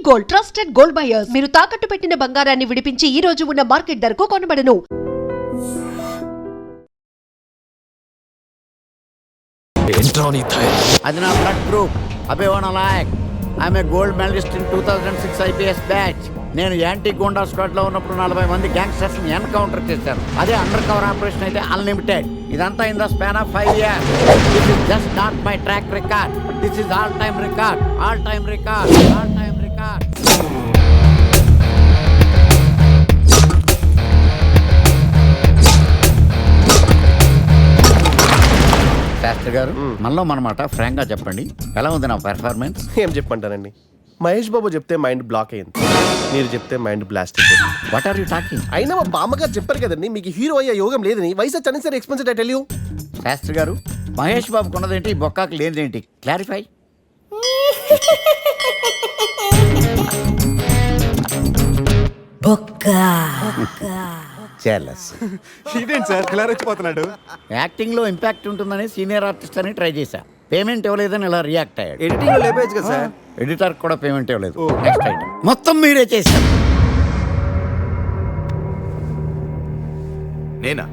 Gold, trusted gold buyers. మీరు తాకట్టు పెట్టిన బంగారాన్ని విడిపించి ఈ రోజు ఉన్న మార్కెట్ ధరకు కొనబడను. అది నా బ్లడ్ గ్రూప్. అభివాన లాయక్. I'm a gold medalist in 2006 IPS batch. నేను యాంటీ గోండా స్క్వాడ్ లో ఉన్నప్పుడు 40 మంది గ్యాంగ్స్టర్స్ ని ఎన్కౌంటర్ చేశాను. అదే అండర్ కవర్ ఆపరేషన్ అయితే అన్లిమిటెడ్. ఇదంతా in the span of 5 years. This is just not my track record. This is all time record. All time record. All time record. Shastri గారు, మనలో మనమాట ఫ్రాంక్ గా చెప్పండి, ఎలా ఉంది నా పెర్ఫార్మెన్స్? ఏం చెప్పంటానండి, మహేష్ బాబు చెప్తే మైండ్ బ్లాక్ అయింది, మీరు చెప్తే మైండ్ బ్లాస్ట్ అయిపోయింది. What are you talking? అయినా మా బామ్మగారు చెప్పారు కదండి, మీకు హీరో అయ్యే యోగం లేదని. వయసు వచ్చాను sir, expensive I tell you. Shastri garu, Mahesh బాబుకు ఉన్నదేంటి, బొక్కాకు లేనిదేంటి? క్లారిఫై. ఇదేంటి సార్ ఇలా రెచ్చిపోతున్నాడు? యాక్టింగ్ లో ఇంపాక్ట్ ఉంటుందని సీనియర్ ఆర్టిస్ట్ అని ట్రై చేశా. పేమెంట్ ఇవ్వలేదని ఇలా రియాక్ట్ అయ్యాడు. ఎడిటింగ్ లో లేపేయచ్చు కదా సార్. ఎడిటర్ కూడా పేమెంట్ ఇవ్వలేదు. నెక్స్ట్ ఐటమ్ మొత్తం మీరే చేశారు. నేనా?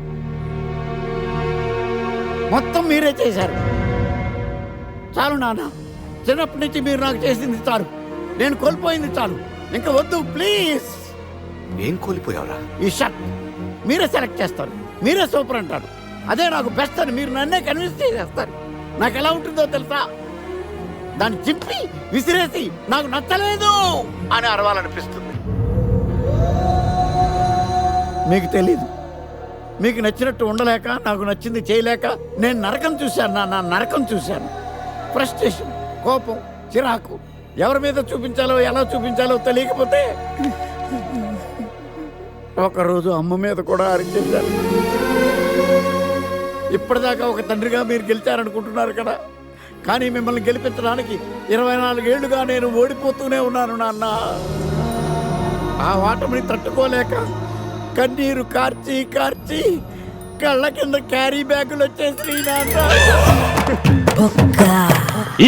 మొత్తం మీరే చేశారు. చాలు నాన్న, చిన్నప్పటి నుంచి మీరు నాకు చేసింది చాలు. నేను కోల్పోయింది చాలు. ఇంకా వద్దు ప్లీజ్. ఏం కోల్పోయావురా? ఈ షర్ట్ మీరే సెలెక్ట్ చేస్తారు, మీరే సూపర్ అంటారు. అదే నాకు బెస్ట్ అని మీరు నన్నే కన్విన్స్ చేసేస్తారు. నాకు ఎలా ఉంటుందో తెలుసా? దాన్ని చింపి విసిరేసి నాకు నచ్చలేదు అని అరవాలనిపిస్తుంది. మీకు తెలీదు, మీకు నచ్చినట్టు ఉండలేక, నాకు నచ్చింది చేయలేక నేను నరకం చూశాను. నా నరకం చూశాను. ఫ్రస్ట్రేషన్, కోపం, చిరాకు, ఎవరి మీద చూపించాలో ఎలా చూపించాలో తెలియకపోతే ఒకరోజు అమ్మ మీద కూడా అరిచేశాను. ఇప్పటిదాకా ఒక తండ్రిగా మీరు గెలిచారనుకుంటున్నారు కదా, కానీ మిమ్మల్ని గెలిపించడానికి 24 ఏళ్లుగా నేను ఓడిపోతూనే ఉన్నాను నాన్న. ఆ ఓటమిని తట్టుకోలేక కన్నీరు కార్చి కార్చి కళ్ళ కింద క్యారీ బ్యాగులు వచ్చేసి నాన్న.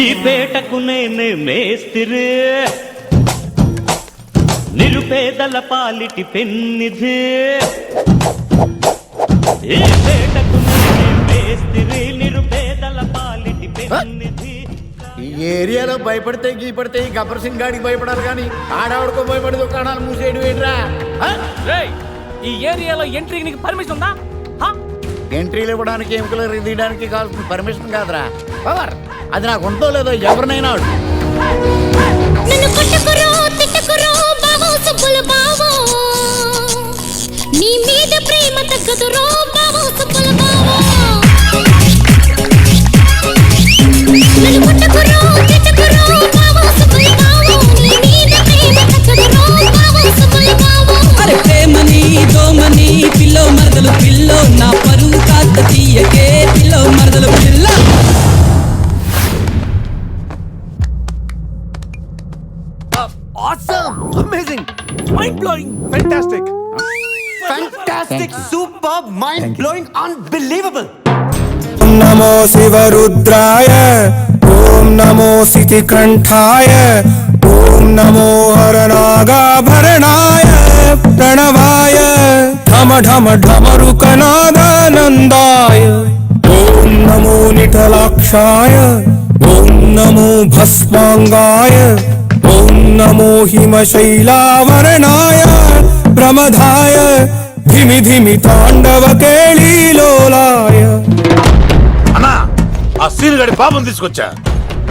ఈ పేటకు నేనే మేస్తిరి, నిరుపేదల పాలిటి పెన్నిధి. ఈ పేటకు నేనే మేస్తిరి, నిరుపేదల పాలిటి పెన్నిధి. ఈ ఏరియాలో భయపడితే గీపడితే ఈ గబ్బర్ సింగ్ గాడికి భయపడాలి, కానీ ఆడావిడకో భయపడి దుకాణాలు మూసేయడం ఏంట్రా? ఈ ఏరియాలో ఎంట్రీకి నీకు పర్మిషన్ ఉందా? ఎంట్రీలు ఇవ్వడానికి, ఎముకలు తీయడానికి కావాల్సిన పర్మిషన్ కాదురా, పవర్. అది నాకు ఉందో లేదో ఎవరినైనా నీ మీద ప్రేమ తగ్గదురో బావో సుబ్బుల బావో. నన్ను కొట్టకురో తిట్టకురో బావో సుబ్బుల బావో. నీ మీద ప్రేమ తగ్గదురో బావో సుబ్బుల బావో. అరే ప్రేమని దోమని పిల్లో మరదలు పిల్లో, నా పరువు కాస్త తీయకే పిల్లో మరదలు పిల్ల. Awesome! Amazing! Mind-blowing! Fantastic! Fantastic! Superb! Mind-blowing! Unbelievable! नमो शिवरुद्राय, ओम नमो सितिकंठाय, ओम नमो हरनागाभरणाय प्रणवाय, ढम ढम ढमरुकनादानन्दाय, ओम नमो निटलाक्षाय, ओम नमो भस्मांगाय, ओम नमो हिमशैलावरणाय प्रमदाय, धिमि धिमि तांडव केळीलोलाय. అన్నా, ఆ సీన్ గడి పాపం తీసుకొచ్చా.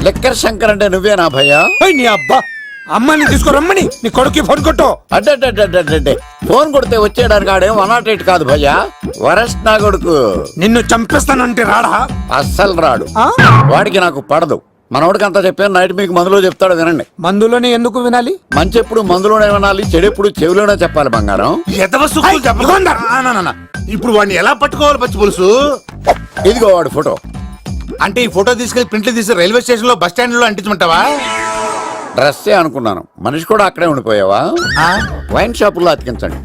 లెక్కర్ శంకర్ అంటే నువ్వేనా భయ్యా? నీ అబ్బా, అమ్మాయిని తీసుకురమ్మని నీ కొడుకు ఫోన్ కొట్టు. అడ్డే ఫోన్ కొడితే వచ్చేయడానికి ఆడేం 108 కాదు భయ్యా, వరస్ట్ నా కొడుకు. నిన్ను చంపేస్తానంటే రాడా? అస్సలు రాడు. వాడికి నాకు పడదు. మనోడికి అంతా చెప్పాను, నైట్ మీకు మందులో చెప్తాడు వినండి. మందులోనే ఎందుకు వినాలి? మంచి ఎప్పుడు మందులోనే వినాలి, చెడు ఎప్పుడు చెవిలోనే చెప్పాలి బంగారం. ఇప్పుడు వాడిని ఎలా పట్టుకోవాలి పచ్చి పులుసు? ఇదిగో వాడు ఫోటో. అంటే ఈ ఫోటో తీసుకెళ్లి ప్రింట్లు తీసి రైల్వే స్టేషన్ లో, బస్ స్టాండ్ లో అంటించమంటావా? డ్రెస్సే అనుకున్నాను, మనిషి కూడా అక్కడే ఉండిపోయావా? వైన్ షాపుల్లో అతికించండి.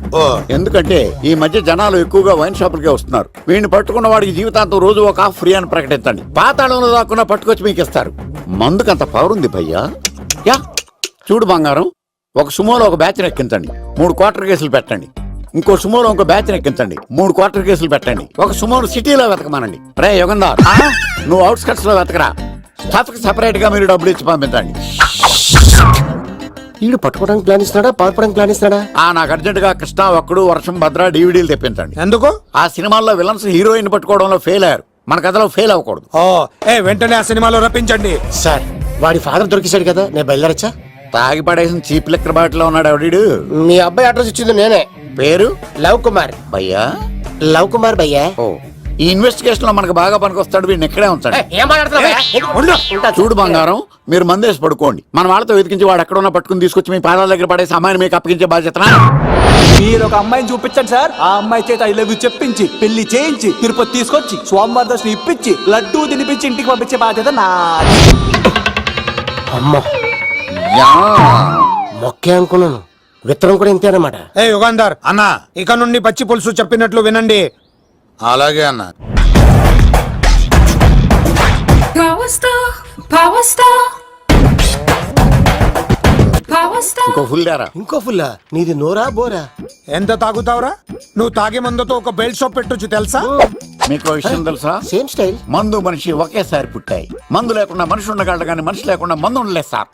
ఎందుకంటే ఈ మధ్య జనాలు ఎక్కువగా వైన్ షాపులకే వస్తున్నారు. వీడిని పట్టుకున్న వాడికి జీవితాంతం రోజు ఒక ఆఫ్ ఫ్రీ అని ప్రకటించండి. పాతాళంలో దాక్కున్నా పట్టుకొచ్చి మీకు ఇస్తారు. మందుకంత పవర్ ఉంది భయ్యా. యా చూడు బంగారం, ఒక సుమోలో ఒక బ్యాచ్ ఎక్కించండి, 3 క్వార్టర్ కేసులు పెట్టండి. ఇంకో సుమోలో ఇంకో బ్యాచ్ ఎక్కించండి, 3 క్వార్టర్ కేసులు పెట్టండి. ఒక సుమోను సిటీలో వెతకమానండి. రే యుగంధర్, నువ్వు అవుట్స్కట్స్ లో వెతకరా. స్టాఫ్ కి సెపరేట్ గా మీరు డబ్బులు ఇచ్చి పంపించండి. వీడు పట్టుకోవడానికి ప్లాన్ ఇస్తున్నాడా, పాల్పడానికి ప్లాన్ ఇస్తున్నాడా? నాకు అర్జెంట్ గా కృష్ణ, ఒక్కడు, వర్షం, భద్ర డివిడీలు తెప్పించండి. ఎందుకు? ఆ సినిమాల్లో విలన్స్ హీరోయిన్ పట్టుకోవడంలో ఫెయిల్ అయ్యారు, మన కథలో ఫెయిల్ అవ్వకూడదు. వెంటనే ఆ సినిమాలో రప్పించండి. సార్ వాడి ఫాదర్ దొరికేశాడు కదా, నేను బయలుదేరచ్చా? తాగి పడేసిన చీప్ లెక్కర్ బాటిలో ఉన్నాడు ఎవడీడు. మీ అబ్బాయి అడ్రస్ ఇచ్చింది నేనే. పేరు లవ్ కుమార్. భయ్యా? లవ్ కుమార్ భయ్యా. ఓ, ఈ ఇన్వెస్టిగేషన్ లో మనకు బాగా పనికొస్తాడు, వీడిని ఎక్కడే ఉంచండి. ఏం మాట్లాడుతున్నావు? చూడు బంగారం, మీరు మందేసి పడుకోండి. మన వాళ్ళతో వెతికించి వాడు ఎక్కడ ఉన్నా పట్టుకుని తీసుకొచ్చి మీ పాదాల దగ్గర పడేసి అమ్మాయిని మీకు అప్పగించే బాధ్యత. మీరు ఒక అమ్మాయిని చూపించండి సార్. ఆ అమ్మాయి చేత ఐ లవ్ యూ చెప్పించి పెళ్లి చేయించి తిరుపతి తీసుకొచ్చి స్వామివారి దర్శనం ఇప్పించి లడ్డూ తినిపించి ఇంటికి పంపించే బాధ్యత నాది. అమ్మా మొక్కే అనుకున్నాను, విత్తనం కూడా ఇంతే అన్నమాట. యుగాంధర్ అన్నా ఇక నుండి పచ్చి పులుసు చెప్పినట్లు వినండి. అలాగే అన్నా. ఇంకో ఫుల్ దారా. ఇంకో ఫుల్లా? నీది నోరా బోరా? ఎంత తాగుతావురా? నువ్వు తాగే మందుతో ఒక బెల్ట్ షాప్ పెట్టొచ్చు తెలుసా? మీకు విషయం తెలుసా? Same style. మందు మనిషి ఒకేసారి పుట్టాయి. మందు లేకుండా మనిషి ఉండగలడు కానీ మనిషి లేకుండా మందు ఉండలేదు సార్.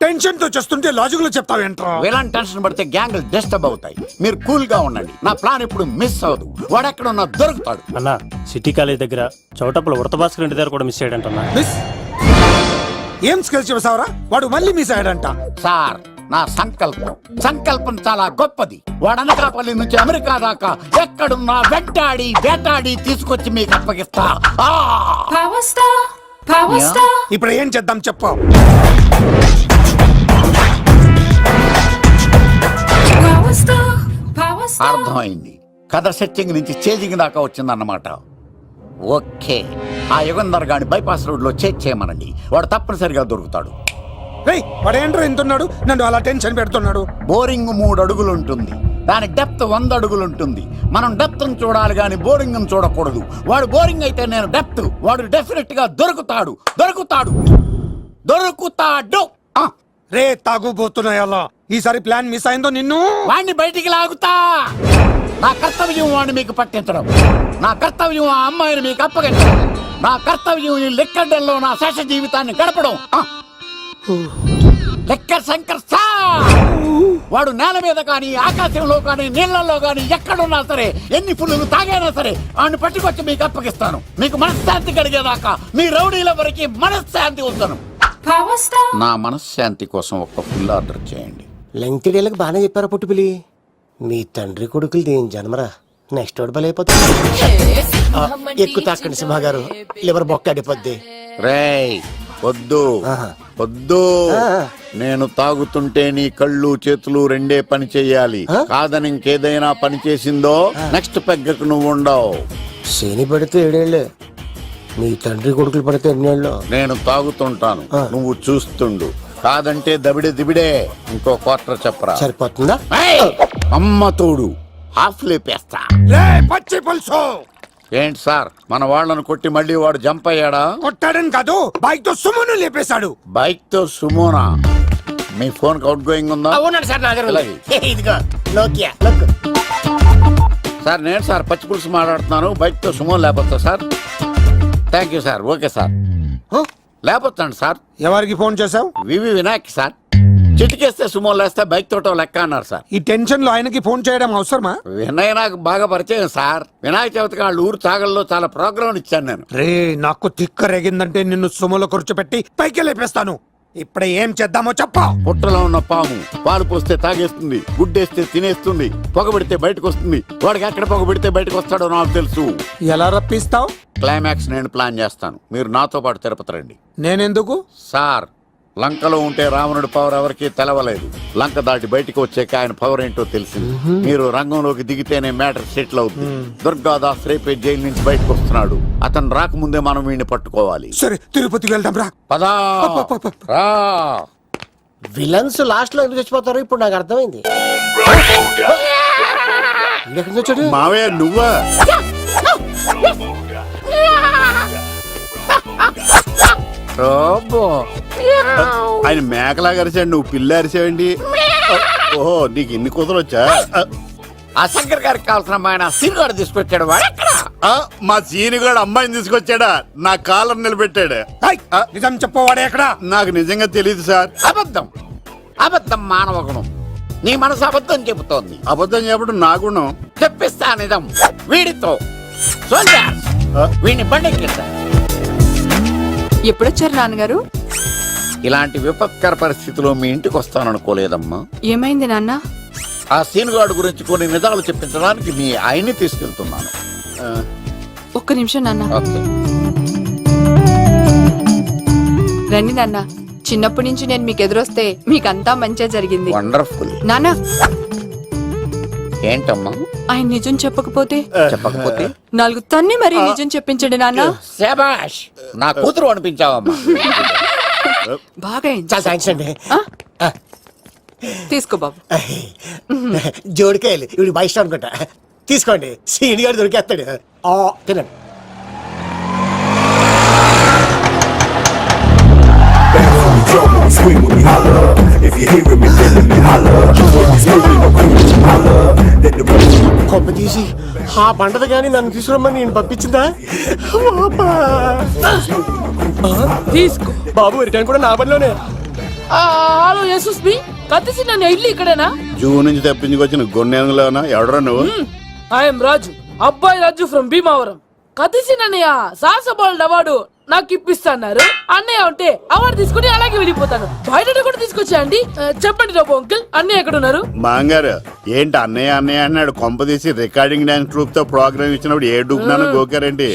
టెన్షన్ తో చేస్తుంటే లాజిక్ లో చెప్తావేంట్రా? ఎలాంటి టెన్షన్ పడితే గ్యాంగ్లు డిస్టర్బ్ అవుతాయి. మీరు కూల్ గా ఉండండి, నా ప్లాన్ ఇప్పుడు మిస్ అవ్వదు. వాడెక్కడ ఉన్నా దొరుకుతాడు. అన్నా సిటీ కాలేజ్ దగ్గర చౌటప్పుల వృత భాస్కర్ ఇంటి దగ్గర కూడా మిస్ అయ్యాడంటన్నా. మిస్ ఏం స్కిల్స్ చేసావరా? వాడు మళ్ళీ మిస్ అయ్యాడంట. సార్, నా సంకల్పం చాలా గొప్పది. వాడు అనకాపల్లి నుంచి అమెరికా దాకా ఎక్కడున్నా వెంటాడి వేటాడి తీసుకొచ్చి మీకు అప్పగిస్తా. ఇప్పుడు ఏం చేద్దాం చెప్పు. అర్థమైంది. కథ సెట్టింగ్ నుంచి చేజింగ్ దాకా వచ్చిందన్నమాట. ఓకే, ఆ యుగంధర్ గాని బైపాస్ రోడ్ లో చేయమనండి. వాడు తప్పనిసరిగా దొరుకుతాడు. వాడేంట్రా ఎంతున్నాడు, నన్ను అలా టెన్షన్ పెడుతున్నాడు. బోరింగ్ 3 అడుగులు ఉంటుంది, దాని డెప్త్ 100 అడుగులు ఉంటుంది. మనం డెప్త్ చూడాలి గాని బోరింగ్ చూడకూడదు. వాడు బోరింగ్ అయితే నేను డెప్త్. వాడు డెఫినెట్ గా దొరుకుతాడు. రే తాగుబోతున్నాయల్లా, ఈసారి ప్లాన్ మిస్ అయిందో నిన్ను వాడిని బయటికి లాగుతా. నా కర్తవ్యం వాడిని మీకు పట్టించడం. నా కర్తవ్యం ఆ అమ్మాయిని మీకు అప్పగించడం. నా కర్తవ్యం ఈ లెక్కడ్డల్లో నా శేష జీవితాన్ని గడపడం. లెక్కర్ శంకర్ సార్, వాడు నేల మీద కానీ ఆకాశంలో కానీ నీళ్లలో కానీ ఎక్కడున్నా సరే, ఎన్ని పుల్లులు తాగైనా సరే వాడిని పట్టుకొచ్చి మీకు అప్పగిస్తాను. మీకు మనశ్శాంతి కలిగేదాకా మీ రౌడీల వరకు మనశ్శాంతి ఉంచను. నా మనశ్శాంతి కోసం ఒక్క ఫుల్ ఆర్డర్ చేయండి. లెంగ్త్ డేలకు బాగానే చెప్పారా పుట్టుపిలి? మీ తండ్రి కొడుకులు దేని జన్మరా, నెక్స్ట్ వాడు బలైపోతుంది. ఎక్కువ తాకండి సింహ గారు, లివర్ బొక్క అడిపోద్ది. రేయ్ వద్దు, నేను తాగుతుంటే నీ కళ్ళు చేతులు రెండే పని చెయ్యాలి. కాదని ఇంకేదైనా పని చేసిందో నెక్స్ట్ పెగ్గకు నువ్వు ఉండవు. శని పడితే 7 ఏళ్ళే, మీ తండ్రి కొడుకులు పడితే 8 ఏళ్ళు. నేను తాగుతుంటాను, నువ్వు చూస్తుండు. కాదంటే దిబిడే. ఇంకో క్వార్టర్ చెప్పరా? సరిపోతుందా? అమ్మ తోడు, హాఫ్ లేపేస్తా. పచ్చి పులుసు ఏంటి సార్, మన వాళ్ళను కొట్టి మళ్ళీ వాడు జంప్ అయ్యాడా? కొట్టాడని కాదు, బైక్ తో సుమోను లేపేశాడు. బైక్ తో సుమోనా? మీ ఫోన్ అవుట్ గోయింగ్ ఉందా? సార్ నేను సార్ పచ్చి పులుసు మాట్లాడుతున్నాను. బైక్ తో సుమో లేకపోతా sir? Thank you sir. Okay sir, లేకపోతాను సార్. ఎవరికి ఫోన్ చేసావు? V V Vinayak sir. చిటికేస్తే సుమో లేస్తే బైక్ తోటో లెక్క అన్నారు సార్. ఈ టెన్షన్ లో ఆయనకి ఫోన్ చేయడం అవసరమా? వినయ్ నాకు బాగా పరిచయం సార్. వినాయక చవితికి వాళ్ళ ఊరు చాగల్లో చాలా ప్రోగ్రాం ఇచ్చాను నేను. రే నాకు తిక్క రేగిందంటే నిన్ను సుమోలో కూర్చోపెట్టి పైకి లేపేస్తాను. ఇప్పుడు ఏం చేద్దామో చెప్పా. పుట్టలో ఉన్న పాము పాలు పోస్తే తాగేస్తుంది, గుడ్డేస్తే తినేస్తుంది, పొగబెడితే బయటకు వస్తుంది. వాడికి ఎక్కడ పొగబెడితే బయటకు వస్తాడో నాకు తెలుసు. ఎలా రప్పిస్తావు? క్లైమాక్స్ నేను ప్లాన్ చేస్తాను, మీరు నాతో పాటు తిరుపతి రండి. నేనెందుకు? సార్, లంకలో ఉంటే రావణుడి పవర్ ఎవరికి తెలవలేదు. లంక దాటి బయటకు వచ్చాక ఆయన పవర్ ఏంటో తెలిసింది. మీరు రంగంలోకి దిగితేనే మ్యాటర్ సెటిల్ అవుతుంది. దుర్గాదాస్ రేపే జైలు నుంచి బయటకు వస్తున్నాడు. అతను రాకముందే మనం వీడిని పట్టుకోవాలి. సరే, తిరుపతికి వెళ్దాం రా. పదా రా. విలన్స్ లాస్ట్ లో ఎందుకు చచ్చిపోతారు ఇప్పుడు నాకు అర్థమైంది. మావయ్య నువ్వా? ఆయన మేకలా అరిచాడు, నువ్వు పిల్ల అరిచావండి. ఓహో నీకు ఇన్ని కుదరొచ్చా? ఆ శంకర్ గారికి కావాల్సిన అమ్మాయి సీనుగాడు తీసుకొచ్చాడు. వాడు ఎక్కడ? మా సీనుగాడు అమ్మాయిని తీసుకొచ్చాడా? నా కాలర్ నిలబెట్టాడు. నిజం చెప్పవాడే ఎక్కడ? నాకు నిజంగా తెలియదు సార్. అబద్ధం. అబద్ధం మానవ గుణం. నీ మనసు అబద్ధం చెబుతోంది. అబద్ధం చెప్పడం నా గుణం. చెప్పిస్తా నిజం వీడితో. సోల్జర్స్, వీడిని బండెక్కిస్తా. ఎప్పుడొచ్చారు నాన్నగారు? ఇలాంటి విపత్కర పరిస్థితిలో మీ ఇంటికి వస్తాననుకోలేదమ్మా. ఏమైంది నాన్న? ఆ సీనుగాడు గురించి కొన్ని నిజాలు చెప్పించడానికి మీ ఆయన్ని తీసుకెళ్తున్నాను. ఒక్క నిమిషం నాన్న. ఓకే. రండి నాన్న. చిన్నప్పటి నుంచి నేను మీకు ఎదురొస్తే మీకంతా మంచిగా జరిగింది. వండర్ఫుల్. నాన్న, ఏంటమ్మా? ఆయన నిజం చెప్పకపోతే చెప్పకపోతే 4 తన్ని మరి నిజం చెప్పించండి నాన్న. శభాష్, నా కూతురు అనిపించావమ్మా. బాగా చాలా థ్యాంక్స్ అండి. తీసుకో బాబు. జోడికాయలు ఇవి బాగా ఇష్టం అనుకుంటా. తీసుకోండి, సీని గారు దొరికేస్తాడు. తినండి. కొమ్మ తీసి ఆ పంటది కానీ నన్ను తీసుకురమ్మని నేను పంపించిందా? తీసుకో బాబు, రిటర్న్ కూడా నా పనిలోనే. హలో యేసుస్ బి కత్తిసి నన్ను ఇల్లు ఇక్కడేనా? జూ నుంచి తప్పించుకొచ్చిన గొన్నెంగులోనా? ఎవడరా నువ్వు? ఐఎమ్ రాజు, అబ్బాయి రాజు ఫ్రమ్ భీమావరం. కత్తిసి నన్నయ్య సాహసబాల్ అవార్డు నాకు ఇప్పిస్తాన్నారు. అన్నయ్య ఉంటే అవార్డు తీసుకుని అలాగే వెళ్ళిపోతాను. బయట కూడా తీసుకొచ్చాయండి. చెప్పండి రాబు అంకుల్, అన్నయ్య ఎక్కడ ఉన్నారు? మాంగారు ఏంటి అన్నయ్య అన్నయ్య అన్నాడు? కొంప తీసి రికార్డింగ్ డాన్స్ ట్రూప్ తో ప్రోగ్రామ్ ఇచ్చినప్పుడు ఏ డూబ్నాను గోకారండి?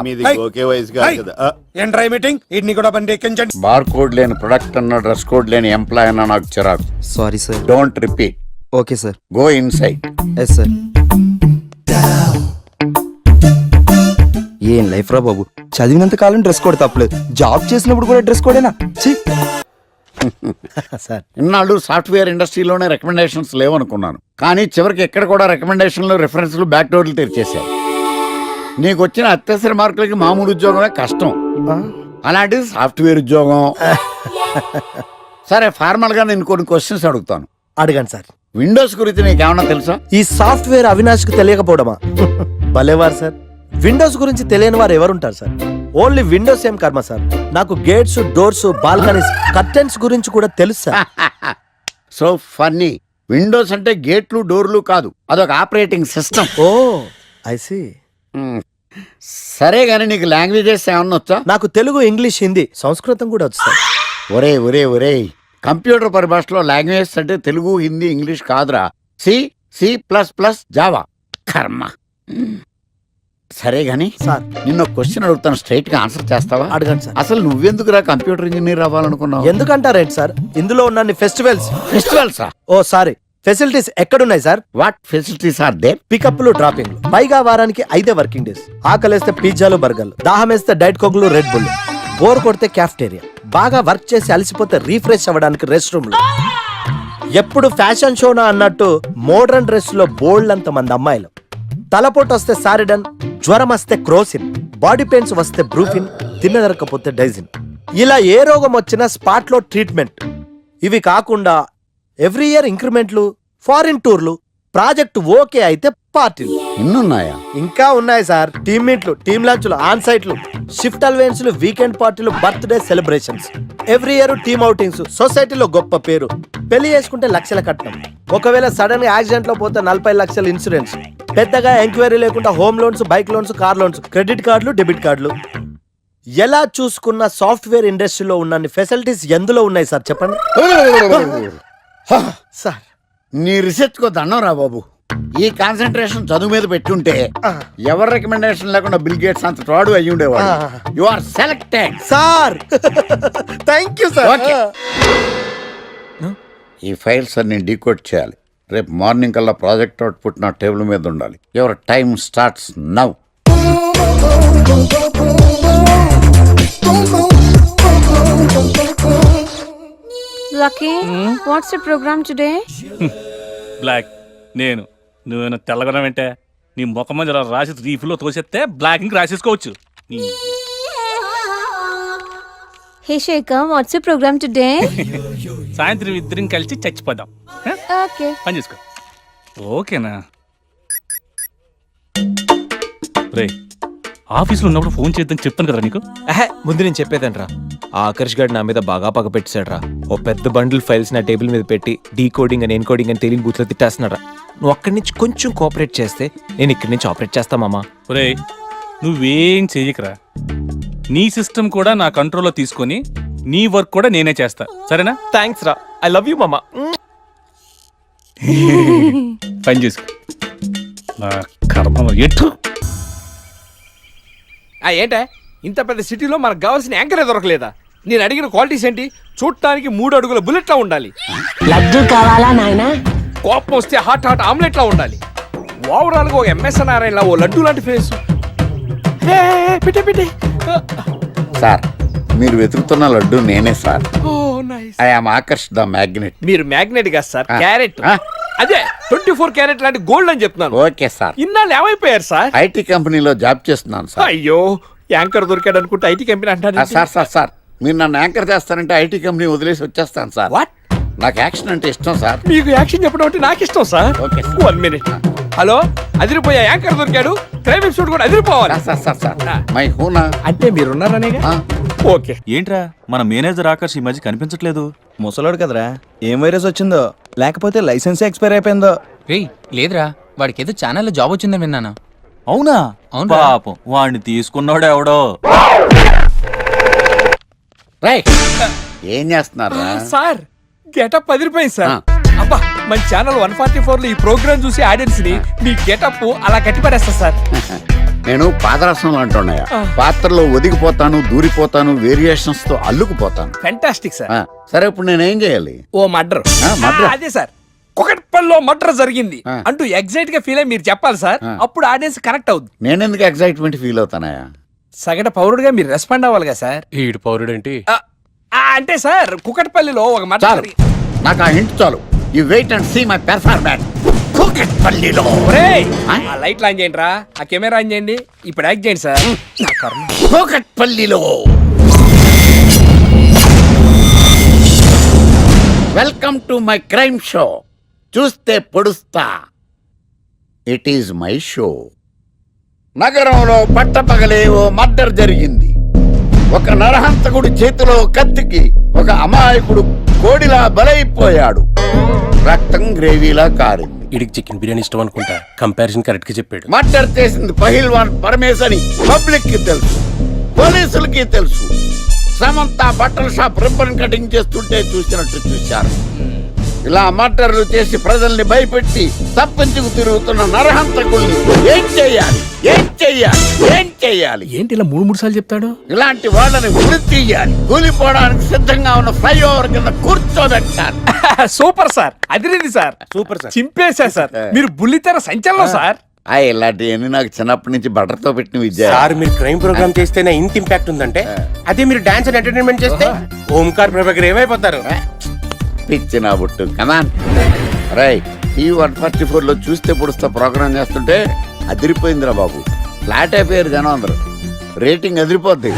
మీది గోకే వయసు కాదు కదా. ఏంట్రై మీటింగ్? ఇడ్ని కూడా బండి ఎక్కించండి. బార్ కోడ్ లేని ప్రొడక్ట్ అన్న, డ్రెస్ కోడ్ లేని ఎంప్లాయ్ అన్న నాకు చిరాకు. Sorry sir. Don't repeat. Okay sir. Go inside. Yes sir. ఏం లైఫ్ రా బాబు, చదివినంత కాలం డ్రెస్ కోడ్ తప్పలేదు, జాబ్ చేసినప్పుడు కూడా డ్రెస్ కోడేనా? సార్, ఇన్నాళ్ళు సాఫ్ట్వేర్ ఇండస్ట్రీలోనే రికమెండేషన్స్ లేవనుకున్నాను, కానీ చివరికి ఎక్కడ కూడా రికమెండేషన్లు, రిఫరెన్స్లు, బ్యాక్ డోర్లు తెరిచేశాయి. నీకు వచ్చిన అత్యవసర మార్కులకి మామూలు ఉద్యోగమే కష్టం, అలాంటిది సాఫ్ట్వేర్ ఉద్యోగం. సరే, ఫార్మల్ గా నేను కొన్ని క్వశ్చన్స్ అడుగుతాను. అడగండి సార్. విండోస్ గురించి నీకేమన్నా తెలుసా? ఈ సాఫ్ట్వేర్ అవినాష్కి తెలియకపోవడమా? భలేవారు సార్. విండోస్ గురించి తెలియని వారు ఎవరుంటారు సార్? ఓన్లీ విండోస్ ఏం కర్మ సార్, నాకు గేట్స్, డోర్స్, బాల్కనీస్, కర్టెన్స్ గురించి కూడా తెలుసు సార్. So funny. విండోస్ అంటే గేట్లు, డోర్లు కాదు, అదొక operating system. Oh I see. సరే గానీ నీకు లాంగ్వేజెస్ ఏమన్నా వచ్చా? నాకు తెలుగు, ఇంగ్లీష్, హిందీ, సంస్కృతం కూడా వచ్చు సార్. ఒరే ఒరే ఒరే, కంప్యూటర్ పరిభాషలో లాంగ్వేజెస్ అంటే తెలుగు, హిందీ, ఇంగ్లీష్ కాదురా. C, C plus plus, Java. కర్మ. సరే గాని సార్, నిన్న క్వశ్చన్ అడుగుతాను, స్ట్రైట్ గా ఆన్సర్ చేస్తావా? అడగండి సార్. అసలు నువ్వెందుకురా కంప్యూటర్ ఇంజనీర్ అవ్వాలనుకున్నావు? ఎందుకంటారేంటి సార్, ఇందులో ఉన్న ఫెస్టివల్స్. ఫెస్టివల్సా? ఓ సారీ, ఫెసిలిటీస్ ఎక్కడున్నాయి sir? What facilities are there? పికప్లు, డ్రాపింగ్లు, పైగా వారానికి 5 వర్కింగ్ డేస్. ఆకలేస్తే పిజ్జాలు, బర్గర్లు, దాహం వేస్తే డైట్ కోక్లు, రెడ్ బుల్, బోర్ కొడితే క్యాఫ్టేరియా, బాగా వర్క్ చేసి అలసిపోతే రీఫ్రెష్ అవ్వడానికి రెస్ట్ రూమ్లు. ఎప్పుడు ఫ్యాషన్ షోనా అన్నట్టు మోడర్న్ డ్రెస్ లో బోల్డ్ అంత మంది అమ్మాయిలు. తలపోటు వస్తే సారిడన్, జ్వరం వస్తే క్రోసిన్, బాడీ పెయిన్స్ వస్తే బ్రూఫిన్, తిన్నదరకపోతే డైజిన్. ఇలా ఏ రోగం వచ్చినా స్పాట్ లో ట్రీట్మెంట్. ఇవి కాకుండా ఎవ్రీ ఇయర్ ఇంక్రిమెంట్లు, ఫారిన్ టూర్లు, ప్రాజెక్ట్ ఓకే అయితే పార్టీలు. ఇన్నున్నాయా? ఇంకా ఉన్నాయి సార్. టీమ్ మీట్లు, టీమ్ లంచ్లు, ఆన్ సైట్లు, షిఫ్ట్ అలవెన్స్లు, వీకెండ్ పార్టీలు, birthday celebrations, every year team outings, సొసైటీలో గొప్ప పేరు. పెళ్లి చేసుకుంటే లక్షల కట్నం, ఒకవేళ సడన్ గా యాక్సిడెంట్ లో పోతే 40 లక్షల ఇన్సూరెన్స్, పెద్దగా ఎంక్వైరీ లేకుండా home loans, bike loans, car loans, credit కార్డులు, డెబిట్ కార్డులు. ఎలా చూసుకున్న సాఫ్ట్వేర్ ఇండస్ట్రీలో ఉన్న ఫెసిలిటీస్ ఎందులో ఉన్నాయి సార్ చెప్పండి. సార్, నీ రీసెర్చ్ కో దండం రా బాబు. ఈ కాన్సన్ట్రేషన్ చదువు మీద పెట్టుంటే ఎవరి రికమెండేషన్ లేకుండా బిల్ గేట్స్ అంత ఫ్రాడ్ అయ్యి ఉండేవాడు. You are selected sir. Thank you sir. ఈ ఫైల్స్ అన్ని డీకోడ్ చేయాలి. రేపు మార్నింగ్ కల్లా ప్రాజెక్ట్ అవుట్పుట్ నా టేబుల్ మీద ఉండాలి. Your time starts now. Lucky, what's the program today? Black. నేను నువ్వేనా తెల్లగొన వెంటే నీ ముఖం మీద రాసి రీఫ్లో తోసేస్తే బ్లాక్ ఇంక్ రాసేసుకోవచ్చు. Hey Shekhar, what's your program today? సాయంత్రం ఇద్దరం కలిసి చచ్చిపోదాం. Okay. పని చేసుకో. ఓకేనా? రే, ఆఫీస్లో ఉన్నప్పుడు ఫోన్ చేద్దాం చెప్తాను కదా నీకు. ముందు నేను చెప్పేదంట్రా, ఆ ఆకర్ష్ గారు నా మీద బాగా పగ పెట్టాడురా. ఓ పెద్ద బండిల్ ఫైల్స్ నా టేబుల్ మీద పెట్టి డీకోడింగ్ అని ఎన్కోడింగ్ అని తెలియని బూత్లో తిట్టేస్తున్నారా. నువ్వు అక్కడి నుంచి కొంచెం కోఆపరేట్ చేస్తే నేను ఇక్కడి నుంచి ఆపరేట్ చేస్తా మామా. రే, నువ్వేం చెయ్యకరా. నీ సిస్టమ్ కూడా నా కంట్రోల్లో తీసుకొని నీ వర్క్ కూడా నేనే చేస్తా, సరేనా? థ్యాంక్స్ రా, ఐ లవ్ యూ మామా. పని చేసుకో. నా కర్మ ఎటు. ఏంటే ఇంత పెద్ద సిటీలో మనకు కావాల్సిన యాంకరే దొరకలేదా? నేను అడిగిన క్వాలిటీస్ ఏంటి? చూడటానికి 3 అడుగుల బుల్లెట్లా ఉండాలి, లడ్డు కావాలా నాయనా, కోపం వస్తే హాట్ ఆమ్లెట్లా ఉండాలి, ఓవరాల్ గా ఒక ఎంఎస్ నారాయణ ఓ లడ్డు లాంటి ఫేస్. పెట్టే సార్, మీరు వెతుకుతున్న లడ్డు నేనే sir. I am Akarsh the magnet. మీరు మ్యాగ్నెట్ కాదు సార్, క్యారెట్. అదే 24 క్యారెట్ లాంటి గోల్డ్ అని చెప్తున్నాను. Okay sir. ఇన్నాళ్ళు ఏమైపోయారు సార్? ఐటీ కంపెనీలో జాబ్ చేస్తున్నాను సార్. అయ్యో, యాంకర్ దొరికాడు అనుకుంటే ఐటీ కంపెనీ అంటారు. సార్ మీరు నన్ను యాంకర్ చేస్తారంటే ఐటీ కంపెనీ వదిలేసి వచ్చేస్తాను సార్. వాట్? నాకు యాక్షన్ అంటే ఇష్టం సార్. మీకు యాక్షన్ చెప్పడం అంటే నాకు ఇష్టం సార్. Okay, 1 minute. హలో, అదిరిపోయా యాంకర్ దొరికాడు, క్రైమ్ ఎపిసోడ్ కూడా అదిరిపోవాలి. సార్ మై హూనా అంటే మీరున్నారనేగా. ఓకే. ఏంట్రా మన మేనేజర్ ఆకర్ష్ ఈ మధ్య కనిపించట్లేదు? ముసలోడు కదరా, ఏం వైరస్ వచ్చిందో, లేకపోతే లైసెన్స్ ఎక్స్పైర్ అయిపోయిందో. లేదురా, వాడికి ఏదో ఛానల్లో జాబ్ వచ్చిందని విన్నాను. అవునా? పాపం వాడిని తీసుకున్నాడు ఎవడో. ఏం చేస్తున్నారు సార్? గెటప్ అదిరిపోయింది సార్. అబ్బా, మన ఛానల్ 144 లో ఈ ప్రోగ్రామ్ చూసి ఆడియన్స్ ని మీ గెటప్ అలా కట్టిపడేస్తా సార్. నేను పాదరసంలో అంటున్నాయా, పాత్రలో ఒదిగిపోతాను, దూరిపోతాను, వేరియేషన్స్ తో అల్లుకుపోతాను. Fantastic sir. సరే, ఇప్పుడు నేనేం చేయాలి? ఓ మర్డర్. అదే సార్, కుకట్పల్లిలో మర్డర్ జరిగింది అంటూ ఎగ్జైట్ గా ఫీల్ అయ్యి మీరు చెప్పాలి సార్. అప్పుడు ఆడియన్స్ కనెక్ట్ అవుద్ది. నేనెందుకు ఎగ్జైట్మెంట్ ఫీల్ అవుతానయా? సగటు పౌరుడుగా మీరు రెస్పాండ్ అవ్వాలి కదా సార్. ఈడు పౌరుడు ఏంటి అంటే సార్, కుకట్పల్లిలో ఒక మర్డర్. నాకు ఆ హింట్ చాలు. You wait and see my performance. కుకట్పల్లిలో ఆ లైట్ ఆన్ చేయండి రా, ఆ కెమెరా ఆన్ చేయండి. ఇప్పుడు యాక్ట్ చేయండి సార్. కుకట్పల్లిలో. Welcome to my crime show. చూస్తే పొడుస్తా. It is my show. నగరంలో పట్టపగలే ఓ మర్డర్ జరిగింది. ఒక నరహంతకుడు చేతిలో కత్తికి ఒక అమాయకుడు కోడిలా బలైపోయాడు. రక్తం గ్రేవీలా కారింది. ఇడికి చికెన్ బిర్యానీ ఇష్టం అనుకుంటా, కంపారిజన్ కరెక్ట్ గా చెప్పాడు. మర్డర్ చేసింది పహిల్వాన్ పరమేశ్ అని పబ్లిక్ కి తెలుసు, పోలీసులకి తెలుసు. సమంత బట్టల షాప్ రిబ్బన్ కటింగ్ చేస్తుంటే చూసినట్టు చూశారు. ఇలా మర్డర్లు చేసి ప్రజల్ని భయపెట్టి తప్పించుకు తిరుగుతున్న నరహంతకుల్ని ఏం చెయ్యాలి? ఏంటి ఇలా 3 సార్లు చెప్తాడు? ఇలాంటి వాళ్ళని ఉరి తీయాలి. కూలిపోవడానికి సిద్ధంగా ఉన్న ఫ్లైఓవర్ కింద కూర్చోబెట్టాలి. సూపర్ సార్, అదిరింది సార్. సూపర్ సార్, చింపేశా సార్. మీరు బుల్లితెర సంచలనం సార్. ఇలాంటివన్నీ నాకు చిన్నప్పటి నుంచి బట్టర్తో పెట్టిన విద్య. సార్ మీరు క్రైమ్ ప్రోగ్రామ్ చేస్తేనే ఇంత ఇంపాక్ట్ ఉందంటే, అదే మీరు డాన్స్ అండ్ ఎంటర్టైన్మెంట్ చేస్తే ఓంకార్ ప్రభాకర్ ఏమైపోతారు? పిచ్చి నా బుట్టు. కమాన్ రై. ఈ 144 లో చూస్తే పొడుస్తా ప్రోగ్రామ్ చేస్తుంటే అదిరిపోయిందిరా బాబు. ఫ్లాట్ అయిపోయారు జనం అందరూ. రేటింగ్ అదిరిపోద్ది.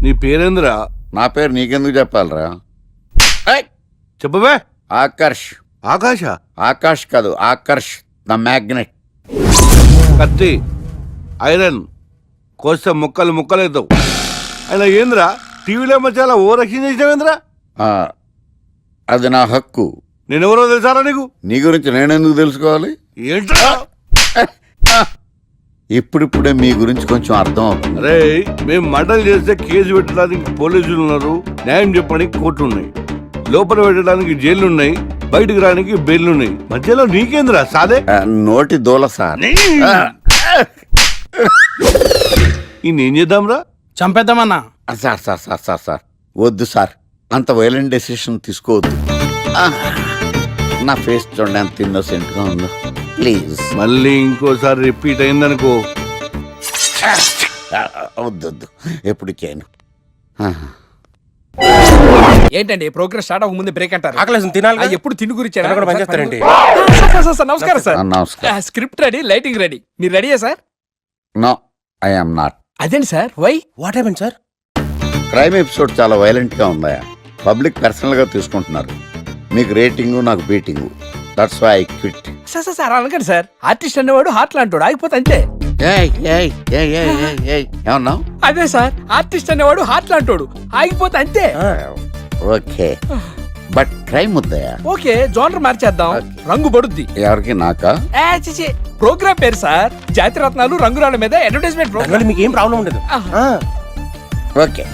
నీ పేరేంద్రా? నా పేరు నీకెందుకు చెప్పాలరా? చెప్పవే. ఆకర్ష్. ఆకాష్ కాదు, ఆకర్ష్ ద మ్యాగ్నెట్. కత్తి, ఐరన్ కోస్తే ముక్కలు ముక్కలేద్దావు. అయినా ఏంద్రా టీవీలో మధ్య ఓ రక్షణ చేసినావేంద్రా? అది నా హక్కు. నేనెవరో తెలుసారా నీకు? నీ గురించి నేనెందుకు తెలుసుకోవాలి? ఏంట్రా? ఇప్పుడిప్పుడే మీ గురించి కొంచెం అర్థం అవుతుంది. అరే, మేము మర్డర్ చేస్తే కేసు పెట్టడానికి పోలీసులు ఉన్నారు, న్యాయం చెప్పడానికి కోర్టు ఉన్నాయి, లోపల పెట్టడానికి జైలు ఉన్నాయి, బయటకు రానికి బెయిల్ ఉన్నాయి. మధ్యలో నీకేంద్రా సాదే? నోటి దూల సార్. ఏం చేద్దాంరా? చంపేద్దామన్నా. సార్ వద్దు సార్, అంత వైలెంట్ డెసిషన్ తీసుకోవద్దు. నా ఫేస్ చూడండి ఎంత ఇన్నోసెంట్ గా ఉందో. ప్లీజ్. మళ్ళీ ఇంకోసారి రిపీట్ అయిందనుకో. వద్దు, ఎప్పుడు చేయను. ఏంటండి ప్రోగ్రెస్ స్టార్ట్ అవ్వక ముందే బ్రేక్ అంటారు? ఆకలేసం తినాలి కదా? ఎప్పుడు తిండి గురించి తినకుండా పని చేస్తారేంటి? సార్ నమస్కారం సార్. నమస్కారం. Script ready, lighting ready. మీరు రెడీయా sir? No I am not. అదేంటి sir, why? What happen sir? Crime episode చాలా వైలెంట్ గా ఉందా, పబ్లిక్ పర్సనల్ గా తీసుకుంటున్నారు. మీకు రేటింగ్, నాకు beating. That's why I quit. Sir sir sir అనకండి సార్. ఆర్టిస్ట్ అనేవాడు హార్ట్ లాంటోడు, ఆగిపోతే అంతే. ఏమన్నావు? అదే సార్, ఆర్టిస్ట్ అనేవాడు హార్ట్ లాంటోడు, ఆగిపోతే అంతే. ఓకే, బట్ క్రైమ్ వద్దయా? ఓకే, జోనర్ మార్చేద్దాం, రంగు పడుద్ది. ఎవరికి? నాకా? ప్రోగ్రామ్ పేరు సార్ జాతిరత్నాలు రంగురాళ్ళ మీద అడ్వర్టైజ్మెంట్ ప్రోగ్రామ్. మీకు ఏం ప్రాబ్లం ఉండదు. ఓకే.